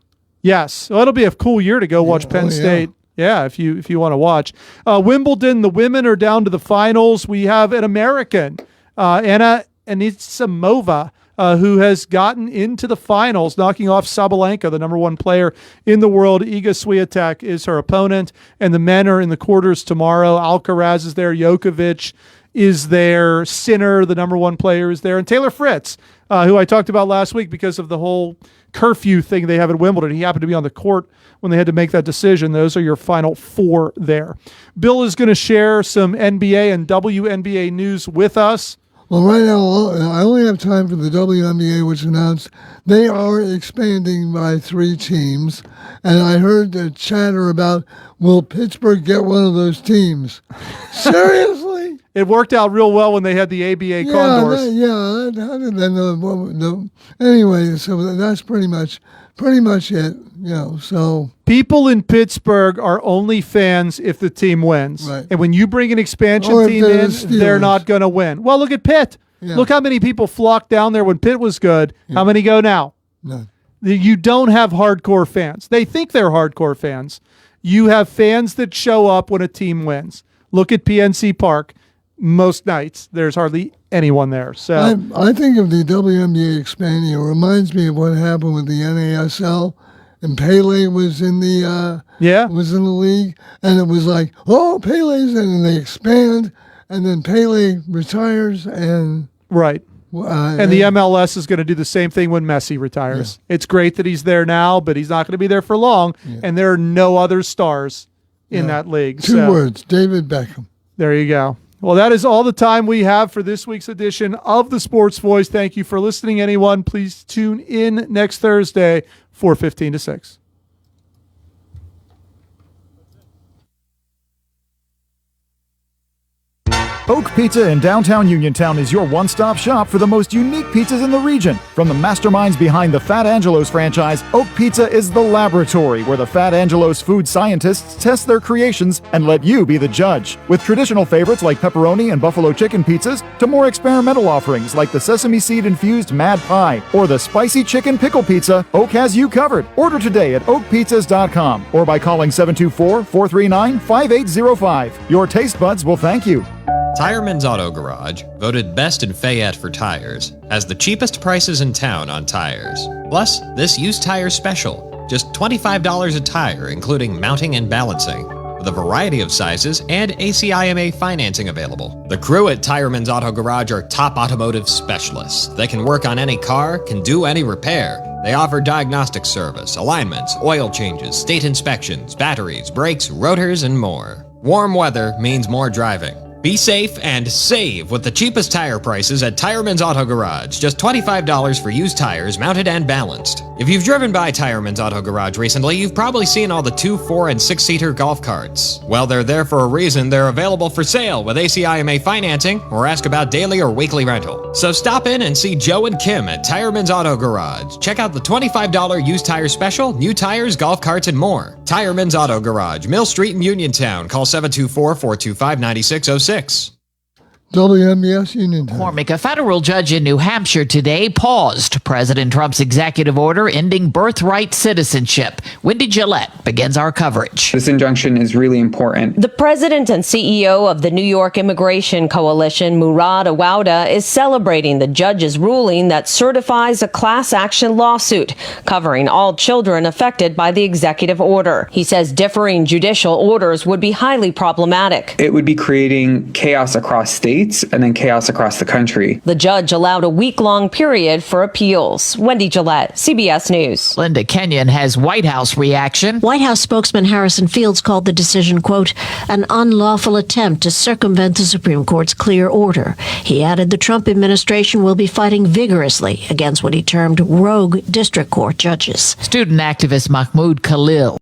Yes. Well, it'll be a cool year to go watch Penn State. Yeah, if you want to watch. Wimbledon, the women are down to the finals. We have an American, Anna Anisimova, who has gotten into the finals, knocking off Sabalenka, the number one player in the world. Iga Swiatek is her opponent, and the men are in the quarters tomorrow. Alcaraz is there. Djokovic is there. Sinner, the number one player, is there. And Taylor Fritz, who I talked about last week because of the whole curfew thing they have at Wimbledon. He happened to be on the court when they had to make that decision. Those are your final four there. Bill is going to share some NBA and WNBA news with us. Well, right now, I only have time for the WNBA, which announced they are expanding by 3 teams. And I heard the chatter about, will Pittsburgh get one of those teams? Seriously? It worked out real well when they had the ABA Condors. How did they know? Anyway, so that's pretty much it. So people in Pittsburgh are only fans if the team wins. Right. And when you bring an expansion team in, they're not going to win. Well, look at Pitt. Yeah. Look how many people flocked down there when Pitt was good. Yeah. How many go now? None. You don't have hardcore fans. They think they're hardcore fans. You have fans that show up when a team wins. Look at PNC Park. Most nights, there's hardly anyone there. So I think of the WNBA expanding, it reminds me of what happened with the NASL, and Pele was in the league, and it was like, oh, Pele's in, and they expand, and then Pele retires, and right. And the MLS is going to do the same thing when Messi retires. Yeah. It's great that he's there now, but he's not going to be there for long, and there are no other stars in that league. Two words, David Beckham. There you go. Well, that is all the time we have for this week's edition of The Sports Voice. Thank you for listening, anyone. Please tune in next Thursday, 4:15 to 6. Oak Pizza in downtown Uniontown is your one-stop shop for the most unique pizzas in the region. From the masterminds behind the Fat Angelo's franchise, Oak Pizza is the laboratory where the Fat Angelo's food scientists test their creations and let you be the judge. With traditional favorites like pepperoni and buffalo chicken pizzas to more experimental offerings like the sesame seed-infused Mad Pie or the spicy chicken pickle pizza, Oak has you covered. Order today at oakpizzas.com or by calling 724-439-5805. Your taste buds will thank you. Tireman's Auto Garage, voted best in Fayette for tires, has the cheapest prices in town on tires. Plus, this used tire special, just $25 a tire, including mounting and balancing, with a variety of sizes and ACIMA financing available. The crew at Tireman's Auto Garage are top automotive specialists. They can work on any car, can do any repair. They offer diagnostic service, alignments, oil changes, state inspections, batteries, brakes, rotors, and more. Warm weather means more driving. Be safe and save with the cheapest tire prices at Tireman's Auto Garage. Just $25 for used tires, mounted and balanced. If you've driven by Tireman's Auto Garage recently, you've probably seen all the 2-, 4-, and 6-seater golf carts. Well, they're there for a reason. They're available for sale with ACIMA financing, or ask about daily or weekly rental. So stop in and see Joe and Kim at Tireman's Auto Garage. Check out the $25 used tire special, new tires, golf carts, and more. Tireman's Auto Garage, Mill Street in Uniontown. Call 724-425-9606. WNBS Uniontown. McCormick, a federal judge in New Hampshire today paused President Trump's executive order ending birthright citizenship. Wendy Gillette begins our coverage. This injunction is really important. The president and CEO of the New York Immigration Coalition, Murad Awauda, is celebrating the judge's ruling that certifies a class action lawsuit covering all children affected by the executive order. He says differing judicial orders would be highly problematic. It would be creating chaos across states states and then chaos across the country. The judge allowed a week-long period for appeals. Wendy Gillette, CBS News. Linda Kenyon has White House reaction. White House spokesman Harrison Fields called the decision, quote, an unlawful attempt to circumvent the Supreme Court's clear order. He added the Trump administration will be fighting vigorously against what he termed rogue district court judges. Student activist Mahmoud Khalil